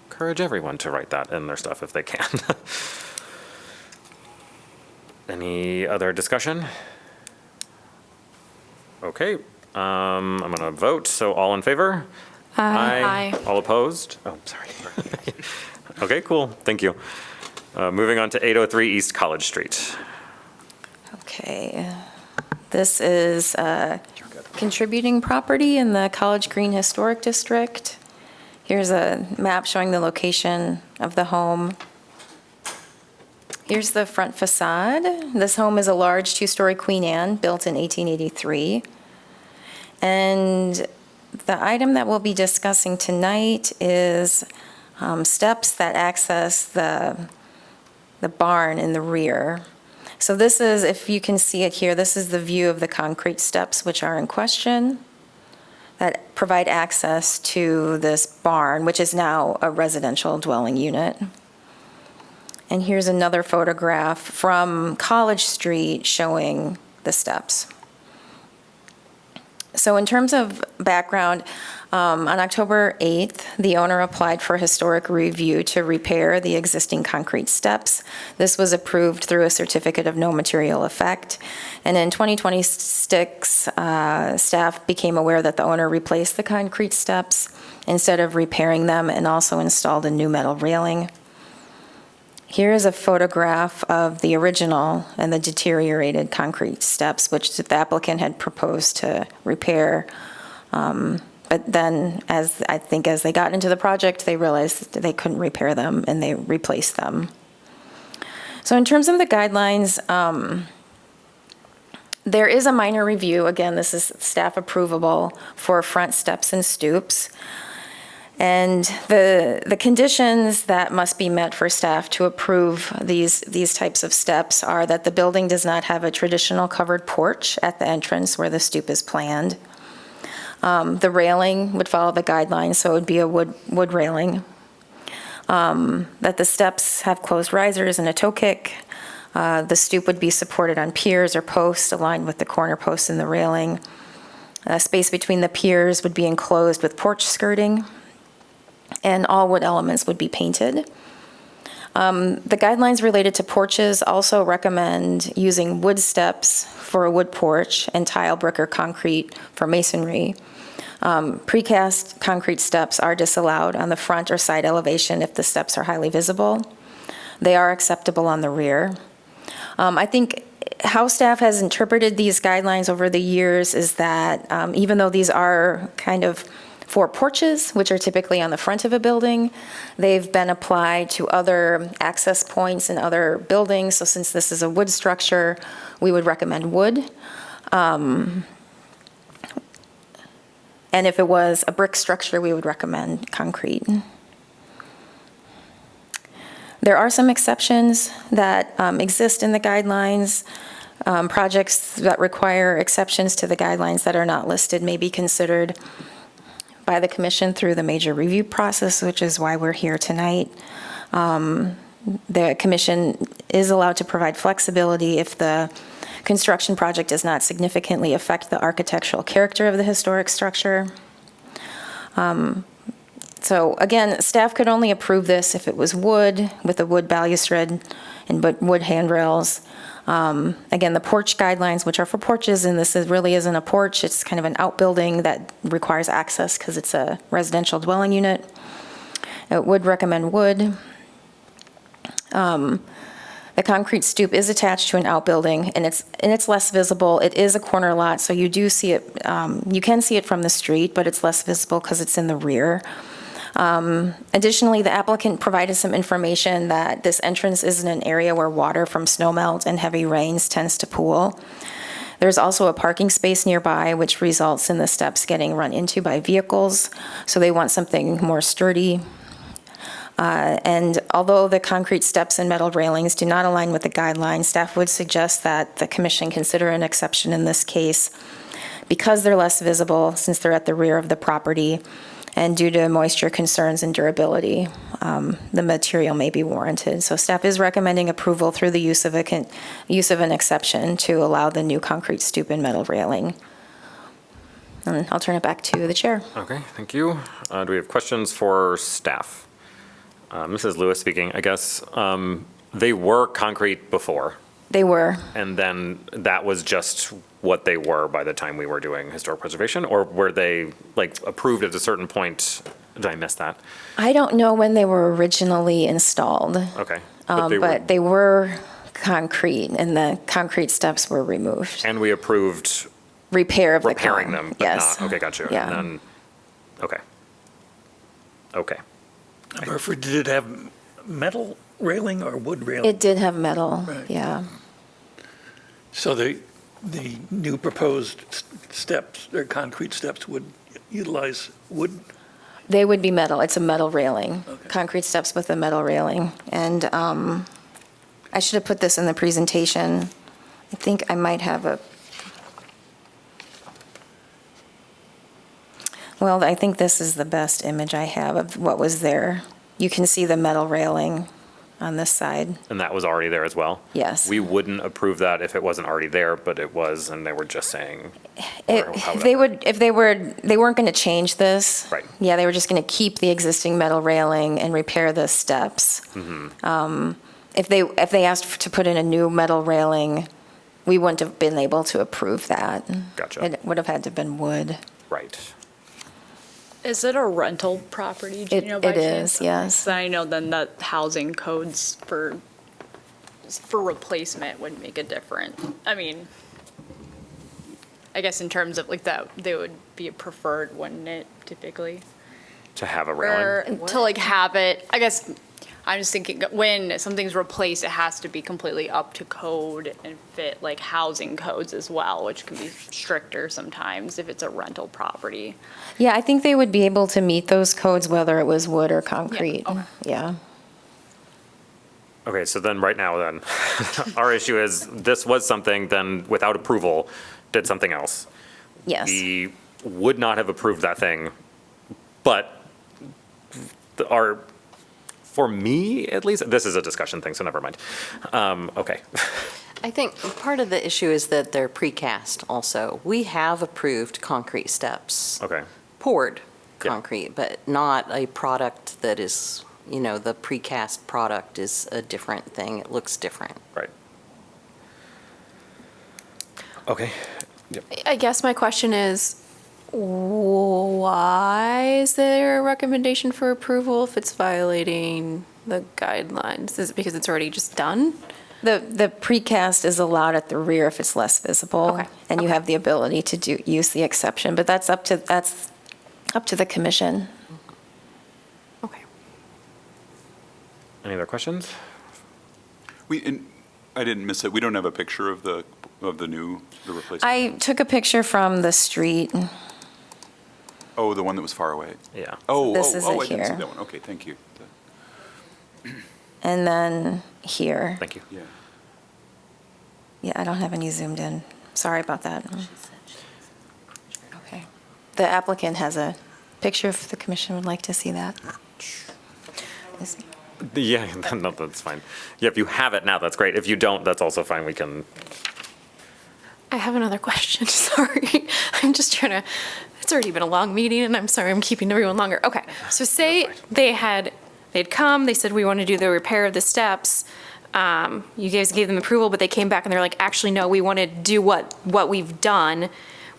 encourage everyone to write that in their stuff if they can. Any other discussion? Okay, I'm going to vote. So all in favor? Aye. All opposed? Oh, sorry. Okay, cool. Thank you. Moving on to 803 East College Street. Okay. This is a contributing property in the College Green Historic District. Here's a map showing the location of the home. Here's the front facade. This home is a large 2-story Queen Anne built in 1883. And the item that we'll be discussing tonight is steps that access the barn in the rear. So this is, if you can see it here, this is the view of the concrete steps which are in question that provide access to this barn, which is now a residential dwelling unit. And here's another photograph from College Street showing the steps. So in terms of background, on October 8th, the owner applied for historic review to repair the existing concrete steps. This was approved through a certificate of no material effect. And in 2026, staff became aware that the owner replaced the concrete steps instead of repairing them and also installed a new metal railing. Here is a photograph of the original and the deteriorated concrete steps, which the applicant had proposed to repair. But then, as they got into the project, they realized that they couldn't repair them, and they replaced them. So in terms of the guidelines, there is a minor review. Again, this is staff approvable for front steps and stoops. And the conditions that must be met for staff to approve these types of steps are that the building does not have a traditional covered porch at the entrance where the stoop is planned. The railing would follow the guidelines, so it would be a wood railing. That the steps have closed risers and a toe kick. The stoop would be supported on piers or posts aligned with the corner posts in the railing. Space between the piers would be enclosed with porch skirting, and all wood elements would be painted. The guidelines related to porches also recommend using wood steps for a wood porch and tile, brick, or concrete for masonry. Precast concrete steps are disallowed on the front or side elevation if the steps are highly visible. They are acceptable on the rear. I think how staff has interpreted these guidelines over the years is that even though these are kind of for porches, which are typically on the front of a building, they've been applied to other access points in other buildings. So since this is a wood structure, we would recommend wood. And if it was a brick structure, we would recommend concrete. There are some exceptions that exist in the guidelines. Projects that require exceptions to the guidelines that are not listed may be considered by the commission through the major review process, which is why we're here tonight. The commission is allowed to provide flexibility if the construction project does not significantly affect the architectural character of the historic structure. So again, staff could only approve this if it was wood with a wood balustrade and wood handrails. Again, the porch guidelines, which are for porches, and this really isn't a porch, it's kind of an outbuilding that requires access because it's a residential dwelling unit. It would recommend wood. The concrete stoop is attached to an outbuilding, and it's less visible. It is a corner lot, so you do see it. You can see it from the street, but it's less visible because it's in the rear. Additionally, the applicant provided some information that this entrance is in an area where water from snowmelt and heavy rains tends to pool. There's also a parking space nearby, which results in the steps getting run into by vehicles, so they want something more sturdy. And although the concrete steps and metal railings do not align with the guidelines, staff would suggest that the commission consider an exception in this case because they're less visible since they're at the rear of the property, and due to moisture concerns and durability, the material may be warranted. So staff is recommending approval through the use of an exception to allow the new concrete stoop and metal railing. And I'll turn it back to the chair. Okay, thank you. Do we have questions for staff? Mrs. Lewis speaking, I guess. They were concrete before, They were. and then that was just what they were by the time we were doing historic preservation? Or were they approved at a certain point? Did I miss that? I don't know when they were originally installed, Okay. but they were concrete, and the concrete steps were removed. And we approved Repair of the repairing con- them, but yes. not, okay, got you. Yeah. And then, okay. Okay. Burford, did it have metal railing or wood railing? It did have metal, Right. yeah. So the new proposed steps, or concrete steps, would utilize wood? They would be metal. It's a metal railing, Okay. concrete steps with a metal railing. And I should have put this in the presentation. I think I might have well, I think this is the best image I have of what was there. You can see the metal railing on this side. And that was already there as well? Yes. We wouldn't approve that if it wasn't already there, but it was, and they were just saying. If they weren't going to change this. Right. Yeah, they were just going to keep the existing metal railing and repair the steps. Mm-hmm. If they asked to put in a new metal railing, we wouldn't have been able to approve that. Gotcha. It would have had to have been wood. Right. Is it a rental property, do you know by It chance? is, yes. So I know then the housing codes for replacement would make a difference. I mean, I guess in terms of like that, they would be preferred, wouldn't it, typically? To have a railing? Or to like have it, I guess, I'm just thinking, when something's replaced, it has to be completely up to code and fit like housing codes as well, which can be stricter sometimes if it's a rental property. Yeah, I think they would be able to meet those codes whether it was wood or concrete. okay. Yeah. Okay, so then, right now then, our issue is, this was something, then without approval, did something else. Yes. We would not have approved that thing, but for me, at least, this is a discussion thing, so never mind. Okay. I think part of the issue is that they're precast also. We have approved concrete steps, Okay, poured Yeah. concrete, but not a product that is, the precast product is a different thing. It looks different. right. Okay. Yep. I guess my question is, why is there a recommendation for approval if it's violating the guidelines? Is it because it's already just done? The precast is allowed at the rear if it's less visible. Okay, And you have the ability to use the exception, but that's up to the commission. Okay. Any other questions? I didn't miss it. We don't have a picture of the replacement. I took a picture from the street. Oh, the one that was far away. Yeah. Oh, This is I it didn't see here. that one. Okay, thank you. And then here. Thank you. Yeah. Yeah, I don't have any zoomed in. Sorry about that. Okay. The applicant has a picture if the commission would like to see that. Yeah, no, that's fine. Yeah, if you have it now, that's great. If you don't, that's also fine. We can, I have another question, sorry. I'm just trying to, it's already been a long meeting, and I'm sorry I'm keeping everyone longer. Okay, so say they'd come, they said, we want to do the repair of the steps. You guys gave them approval, but they came back and they're like, actually, no, we want to do what we've done.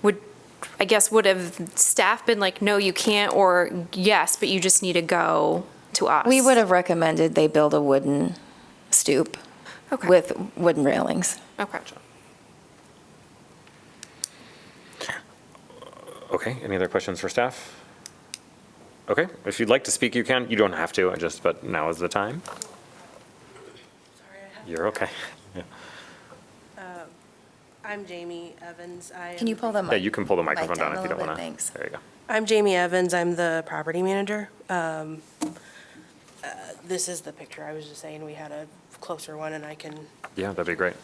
Would have staff been like, no, you can't, or yes, but you just need to go to us? We would have recommended they build a wooden stoop Okay. with wooden railings. Okay. okay, any other questions for staff? Okay, if you'd like to speak, you can. You don't have to, but now is the time. You're okay. Yeah. I'm Jamie Evans. Can you pull the mic? Yeah, you can pull the microphone down if a you don't little want bit, to. thanks. There you go. I'm Jamie Evans. I'm the property manager. This is the picture. I was just saying we had a closer one, and I can. Yeah, that'd be great.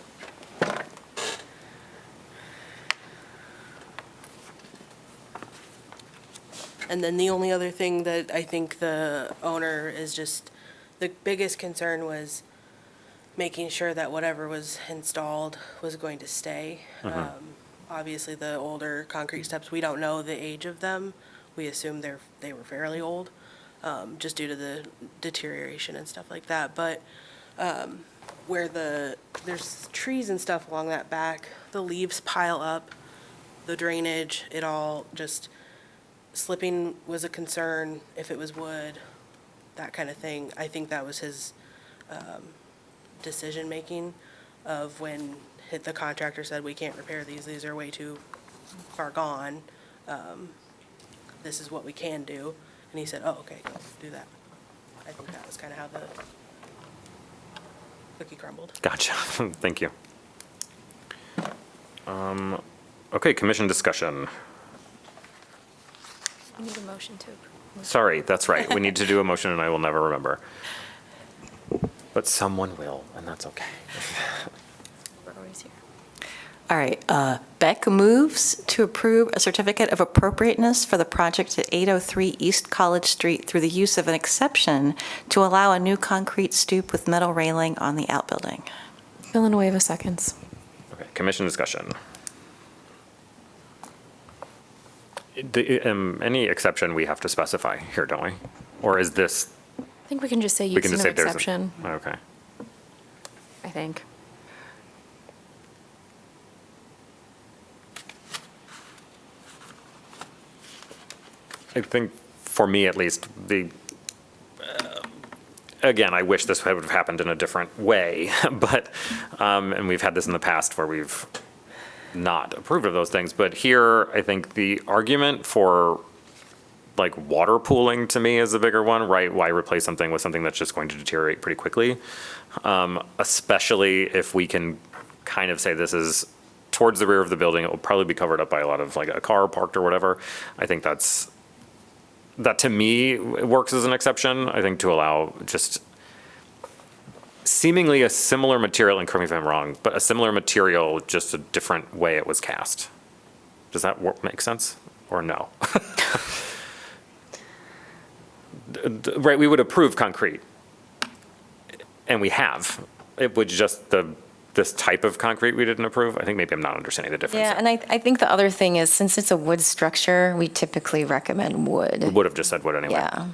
And then the only other thing that I think the owner is just, the biggest concern was making sure that whatever was installed was going to stay. Obviously, the older concrete steps, we don't know the age of them. We assume they were fairly old, just due to the deterioration and stuff like that. But where there's trees and stuff along that back, the leaves pile up, the drainage, it all just, slipping was a concern if it was wood, that kind of thing. I think that was his decision-making of when the contractor said, we can't repair these are way too far gone. This is what we can do. And he said, oh, okay, do that. I think that was kind of how the cookie crumbled. Gotcha. Thank you. Okay, commission discussion. We need a motion to approve. Sorry, that's right. We need to do a motion and I will never remember. But someone will, and that's okay. We're always here. All right, Beck moves to approve a certificate of appropriateness for the project at 803 East College Street through the use of an exception to allow a new concrete stoop with metal railing on the outbuilding. Villanueva seconds. Okay, commission discussion. Any exception we have to specify here, don't we? Or is this, I think we can just say we can use just no say there's a. exception, Okay. I think. I think for me at least, again, I wish this would have happened in a different way, but, and we've had this in the past where we've not approved of those things, but here, I think the argument for like water pooling to me is a bigger one, right? Why replace something with something that's just going to deteriorate pretty quickly? Especially if we can kind of say this is towards the rear of the building, it will probably be covered up by a lot of like a car parked or whatever. I think that to me works as an exception, I think, to allow just seemingly a similar material, and correct me if I'm wrong, but a similar material, just a different way it was cast. Does that make sense or no? Right, we would approve concrete, and we have. It would just this type of concrete we didn't approve. I think maybe I'm not understanding the difference. Yeah, and I think the other thing is, since it's a wood structure, we typically recommend wood. We would have just said wood anyway. Yeah.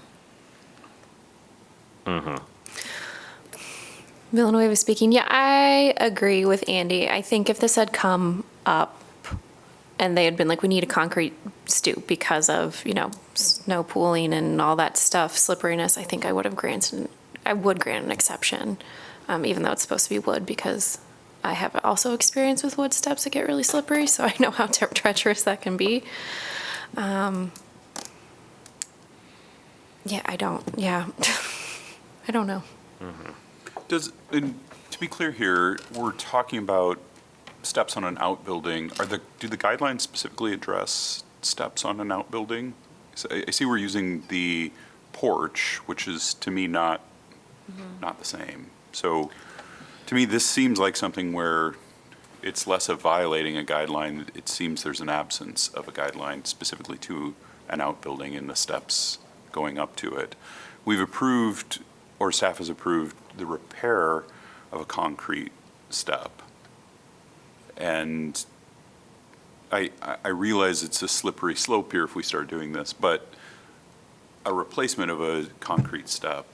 Villanueva speaking. Yeah, I agree with Andy. I think if this had come up and they had been like, we need a concrete stoop because of, snow pooling and all that stuff, slipperiness, I think I would grant an exception, even though it's supposed to be wood, because I have also experience with wood steps that get really slippery, so I know how treacherous that can be. I don't know. And to be clear here, we're talking about steps on an outbuilding. Do the guidelines specifically address steps on an outbuilding? So I see we're using the porch, which is to me not the same. So to me, this seems like something where it's less of violating a guideline. It seems there's an absence of a guideline specifically to an outbuilding and the steps going up to it. We've approved, or staff has approved, the repair of a concrete step. And I realize it's a slippery slope here if we start doing this, but a replacement of a concrete step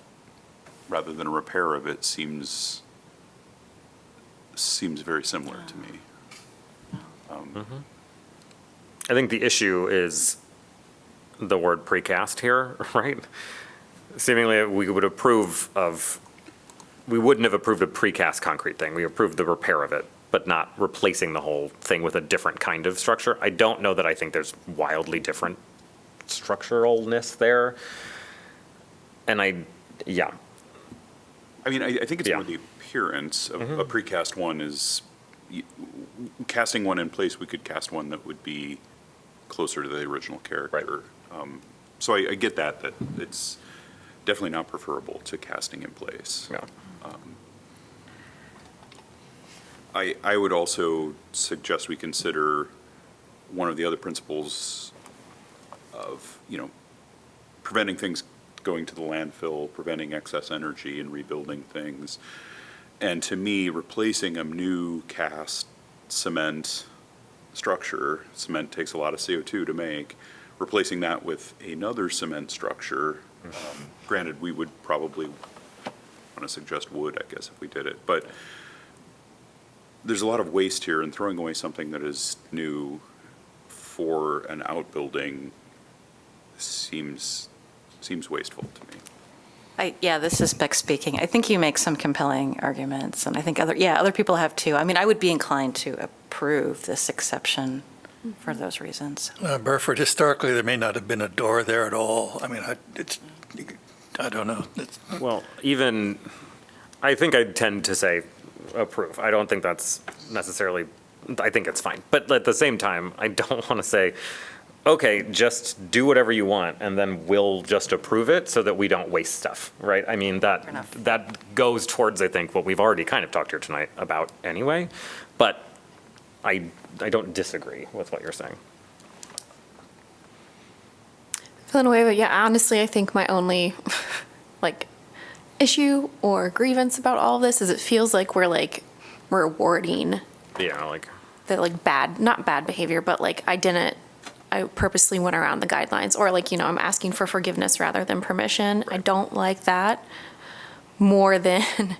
rather than a repair of it seems very similar to me. I think the issue is the word precast here, right? Seemingly, we would approve of, we wouldn't have approved a precast concrete thing. We approved the repair of it, but not replacing the whole thing with a different kind of structure. I don't know that I think there's wildly different structuralness there. And I mean, I think it's more the appearance of a precast one is, casting one in place, we could cast one that would be closer to the original character. Right. So I get that it's definitely not preferable to casting in place. Yeah. I would also suggest we consider one of the other principles of, preventing things going to the landfill, preventing excess energy and rebuilding things. And to me, replacing a new cast cement structure, cement takes a lot of CO2 to make, replacing that with another cement structure, granted, we would probably want to suggest wood, I guess, if we did it, but there's a lot of waste here, and throwing away something that is new for an outbuilding seems wasteful to me. This is Beck speaking. I think you make some compelling arguments, and I think other people have too. I mean, I would be inclined to approve this exception for those reasons. Burford, historically, there may not have been a door there at all. I mean, I don't know. Well, I think I tend to say approve. I don't think that's necessarily, I think it's fine. But at the same time, I don't want to say, okay, just do whatever you want, and then we'll just approve it so that we don't waste stuff, right? I mean, that goes towards, I think, what we've already kind of talked here tonight about anyway. But I don't disagree with what you're saying. Villanueva, honestly, I think my only, issue or grievance about all of this is it feels like we're rewarding the bad, not bad behavior, but I purposely went around the guidelines, or I'm asking for forgiveness rather than permission. I don't like that more than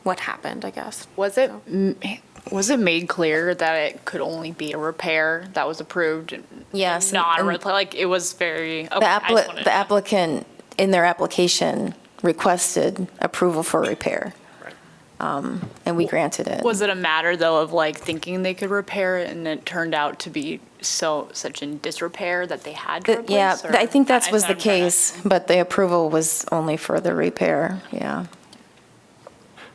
what happened, I guess. Was it made clear that it could only be a repair that was approved? Yes, Not a and- repair, like, it was very, okay, The I just wanted to the know. applicant, in their application, requested approval for repair. And we granted it. Was it a matter, though, of like thinking they could repair it and it turned out to be such in disrepair that they had to replace? Yeah, or- I think that was the I'm trying to- case, but the approval was only for the repair, yeah.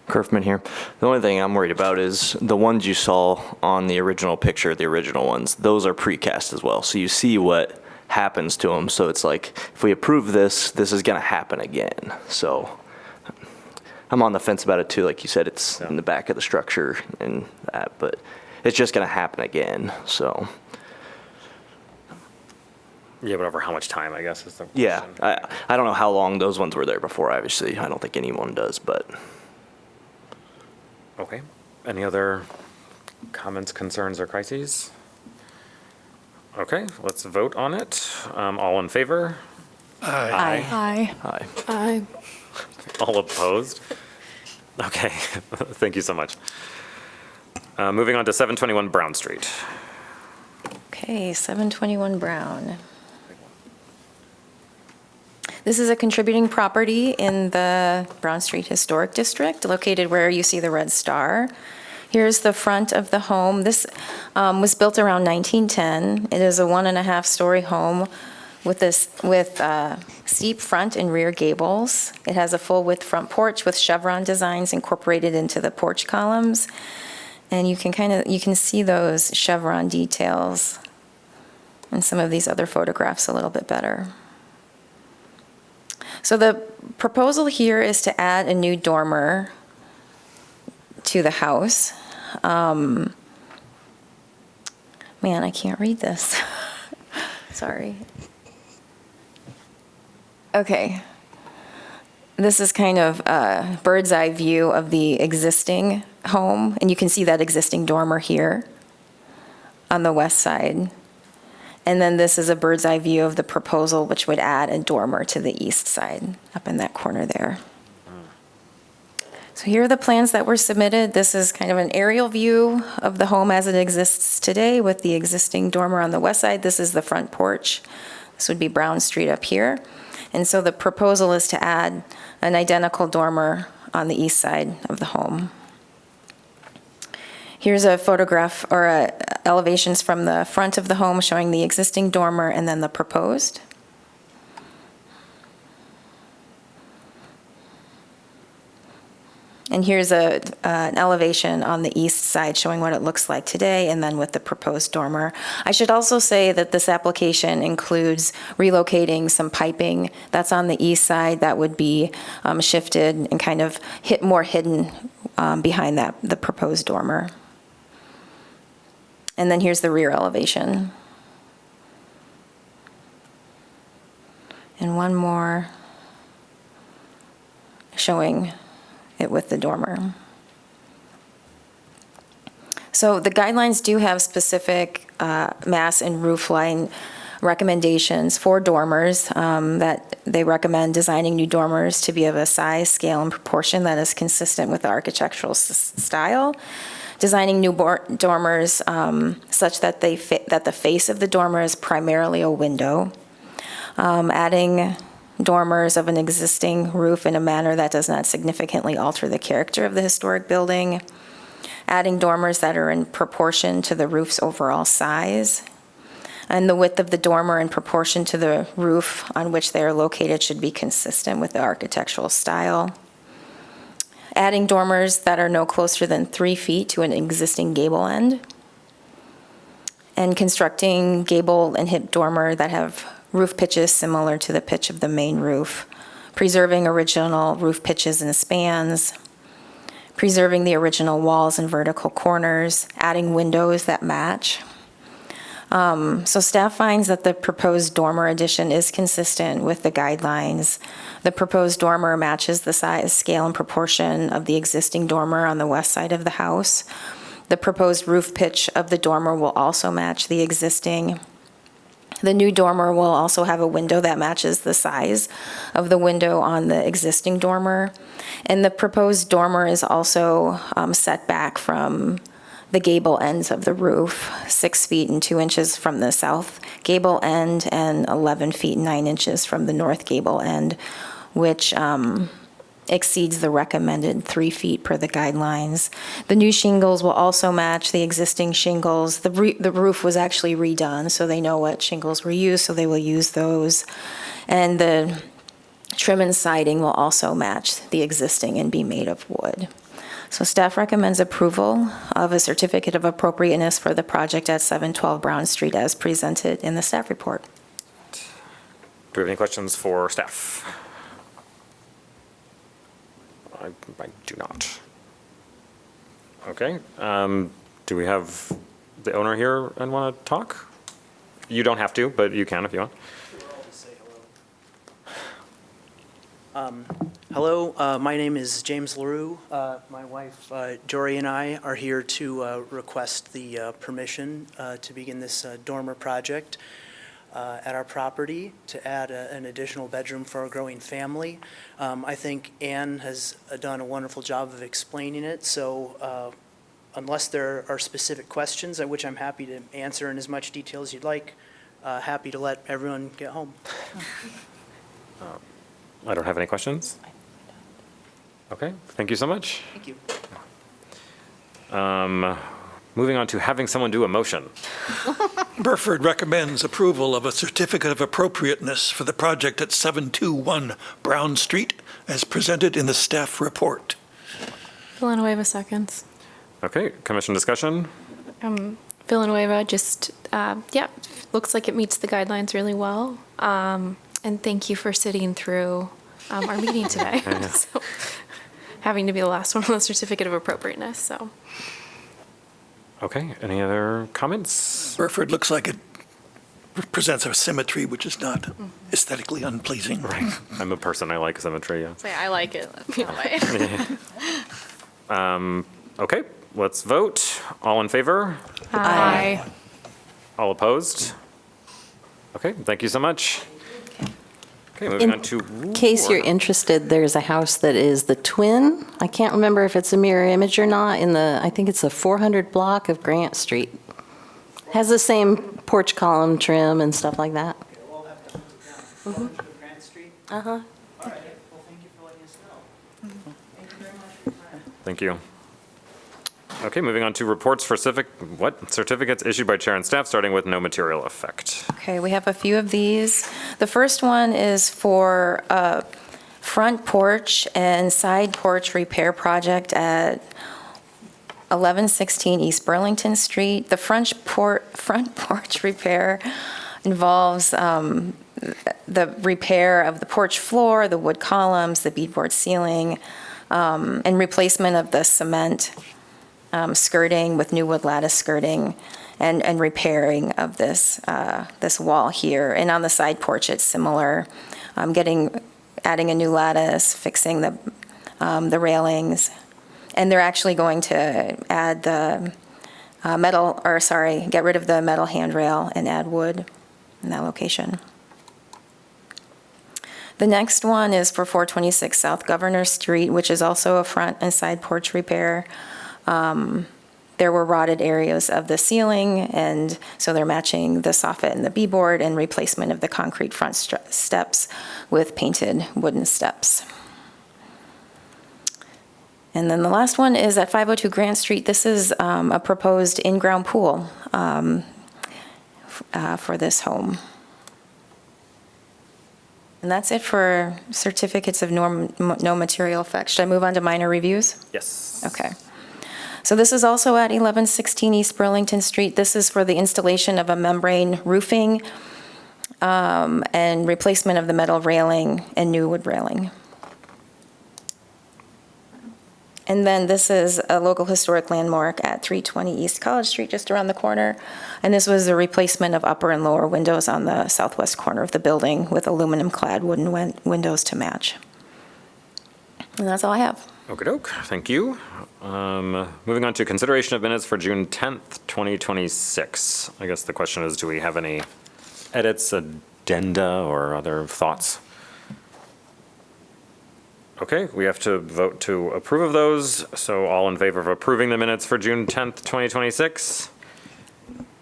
Kerfman here. The only thing I'm worried about is the ones you saw on the original picture, the original ones, those are precast as well. So you see what happens to them. So it's like, if we approve this, this is going to happen again. So I'm on the fence about it too. Like you said, it's in the back of the structure and that, but it's just going to happen again. So Yeah, but over how much time, I guess, is the yeah, question. I don't know how long those ones were there before, obviously. I don't think anyone does, but. Okay. Any other comments, concerns, or crises? Okay, let's vote on it. All in favor? Aye. Aye. Aye. Aye. All opposed? Okay, thank you so much. Moving on to 721 Brown Street. Okay, 721 Brown. This is a contributing property in the Brown Street Historic District, located where you see the red star. Here's the front of the home. This was built around 1910. It is a 1.5-story home with steep front and rear gables. It has a full-width front porch with chevron designs incorporated into the porch columns. And you can see those chevron details in some of these other photographs a little bit better. So the proposal here is to add a new dormer to the house. Man, I can't read this. Sorry. Okay. This is kind of a bird's eye view of the existing home, and you can see that existing dormer here on the west side. And then this is a bird's eye view of the proposal, which would add a dormer to the east side, up in that corner there. So here are the plans that were submitted. This is kind of an aerial view of the home as it exists today with the existing dormer on the west side. This is the front porch. This would be Brown Street up here. And so the proposal is to add an identical dormer on the east side of the home. Here's a photograph or elevations from the front of the home showing the existing dormer and then the proposed. And here's an elevation on the east side showing what it looks like today and then with the proposed dormer. I should also say that this application includes relocating some piping that's on the east side that would be shifted and kind of more hidden behind the proposed dormer. And then here's the rear elevation. And one more showing it with the dormer. So the guidelines do have specific mass and roof line recommendations for dormers that they recommend designing new dormers to be of a size, scale, and proportion that is consistent with the architectural style. Designing new dormers such that that the face of the dormer is primarily a window. Adding dormers of an existing roof in a manner that does not significantly alter the character of the historic building. Adding dormers that are in proportion to the roof's overall size. And the width of the dormer in proportion to the roof on which they are located should be consistent with the architectural style. Adding dormers that are no closer than 3 feet to an existing gable end. And constructing gable and hip dormer that have roof pitches similar to the pitch of the main roof. Preserving original roof pitches and spans. Preserving the original walls and vertical corners. Adding windows that match. So staff finds that the proposed dormer addition is consistent with the guidelines. The proposed dormer matches the size, scale, and proportion of the existing dormer on the west side of the house. The proposed roof pitch of the dormer will also match the existing. The new dormer will also have a window that matches the size of the window on the existing dormer. And the proposed dormer is also set back from the gable ends of the roof, 6 feet and 2 inches from the south gable end and 11 feet and 9 inches from the north gable end, which exceeds the recommended 3 feet per the guidelines. The new shingles will also match the existing shingles. The roof was actually redone, so they know what shingles were used, so they will use those. And the trim and siding will also match the existing and be made of wood. So staff recommends approval of a certificate of appropriateness for the project at 712 Brown Street as presented in the staff report. Do we have any questions for staff? I do not. Okay. Do we have the owner here and want to talk? You don't have to, but you can if you want. Hello, my name is James LaRue. My wife, Jory, and I are here to request the permission to begin this dormer project at our property to add an additional bedroom for a growing family. I think Ann has done a wonderful job of explaining it, so unless there are specific questions, which I'm happy to answer in as much detail as you'd like, happy to let everyone get home. I don't have any questions. Okay, thank you so much. Thank you. Moving on to having someone do a motion. Burford recommends approval of a certificate of appropriateness for the project at 721 Brown Street as presented in the staff report. Villanueva seconds. Okay, commission discussion. Villanueva just, yeah, looks like it meets the guidelines really well. And thank you for sitting through our meeting today. So, having to be the last one on the certificate of appropriateness, so. Okay, any other comments? Burford looks like it presents a symmetry which is not aesthetically unpleasing. Right, I'm a person, I like symmetry, yeah. So yeah, I like it. That way. Okay, let's vote. All in favor? Aye. All opposed? Okay, thank you so much. Okay, moving on to. In case you're interested, there's a house that is the twin. I can't remember if it's a mirror image or not, I think it's the 400 block of Grant Street. Has the same porch column trim and stuff like that. We'll have to hunt it down. Grant Street? Uh-huh. All right, well, thank you for letting us know. Thank you very much for your time. Thank you. Okay, moving on to reports for certificates issued by chair and staff, starting with no material effect. Okay, we have a few of these. The first one is for a front porch and side porch repair project at 1116 East Burlington Street. The front porch repair involves the repair of the porch floor, the wood columns, the beadboard ceiling, and replacement of the cement skirting with new wood lattice skirting, and repairing of this wall here. And on the side porch, it's similar, adding a new lattice, fixing the railings, and they're actually going to add get rid of the metal handrail and add wood in that location. The next one is for 426 South Governor Street, which is also a front and side porch repair. There were rotted areas of the ceiling, and so they're matching the soffit and the beadboard and replacement of the concrete front steps with painted wooden steps. And then the last one is at 502 Grant Street. This is a proposed in-ground pool for this home. And that's it for certificates of no material effect. Should I move on to minor reviews? Yes. Okay. So this is also at 1116 East Burlington Street. This is for the installation of a membrane roofing and replacement of the metal railing and new wood railing. And then this is a local historic landmark at 320 East College Street, just around the corner. And this was the replacement of upper and lower windows on the southwest corner of the building with aluminum-clad wooden windows to match. And that's all I have. Okey-doke, thank you. Moving on to consideration of minutes for June 10th, 2026. I guess the question is, do we have any edits, addenda, or other thoughts? Okay, we have to vote to approve of those. So all in favor of approving the minutes for June 10th, 2026?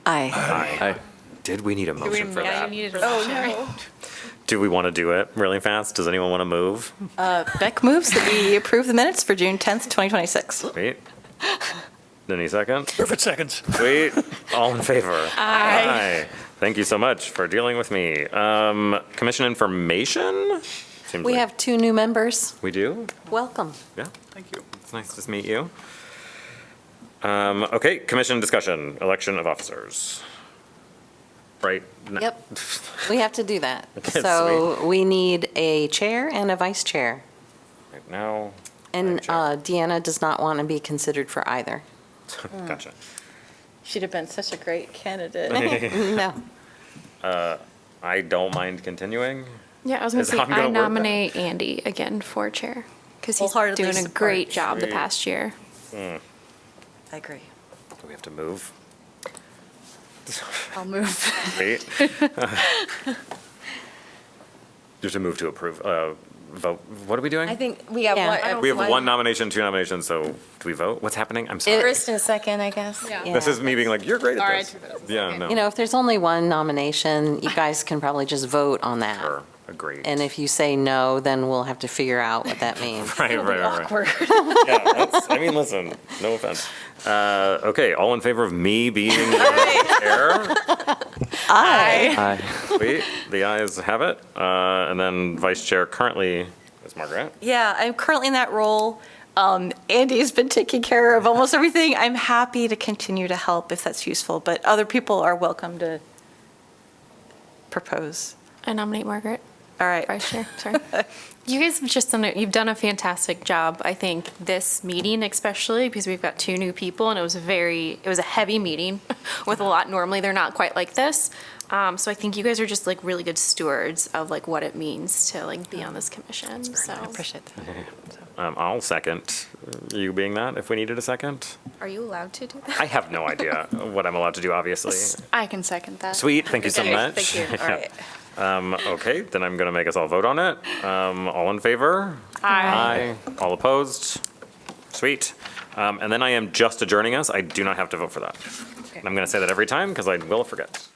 Aye. Aye. Did we need a motion for that? Oh, no. Do we want to do it really fast? Does anyone want to move? Beck moves that we approve the minutes for June 10th, 2026. Wait. Any second? Perfect seconds. Sweet. All in favor? Aye. Thank you so much for dealing with me. Commission information? Seems We like have 2 new members. we do? Welcome. Yeah, thank you. It's nice to meet you. Okay, commission discussion, election of officers. Right? No. Yep. We have to do that. Okay, So we need a chair and a vice chair. Right now, And chair. Deanna does not want to be considered for either. gotcha. She'd have been such a great candidate. No. I don't mind continuing. Yeah, I was going Is to say, how I'm gonna I word that. nominate Andy again for chair, because he's Wholeheartedly doing a support. great job the Sweet. past year. I agree. Do we have to move? I'll move. Wait. You have to move to approve, vote. What are we doing? I think we have Yeah. one. We have one nomination, 2 nominations, so do we vote? What's happening? I'm sorry. First and second, I guess. Yeah. This is me being like, you're great All at right, this. 2 votes. Yeah, no. You know, if there's only one nomination, you guys can probably just vote on that. Sure, agreed. And if you say no, then we'll have to figure out what that means. Right. Yeah, that's, I mean, listen, no offense. Okay, all in favor of me being the chair? Aye. Aye. Sweet, the ayes have it. And then vice chair currently is Margaret. Yeah, I'm currently in that role. Andy's been taking care of almost everything. I'm happy to continue to help if that's useful, but other people are welcome to propose. I nominate Margaret, All right. vice chair, sorry. You guys have just you've done a fantastic job, I think, this meeting especially, because we've got 2 new people, and it was a heavy meeting with a lot. Normally, they're not quite like this. So I think you guys are just like really good stewards of like what it means to like be on this commission, so. I appreciate that. I'll second you being that, if we needed a second. Are you allowed to do that? I have no idea what I'm allowed to do, obviously. I can second that. Sweet, thank you so Okay, much. thank you. All right. Okay, then I'm going to make us all vote on it. All in favor? Aye. All opposed? Sweet. And then I am just adjourning us. I do not have to vote for that. And I'm going to say that every time because I will forget.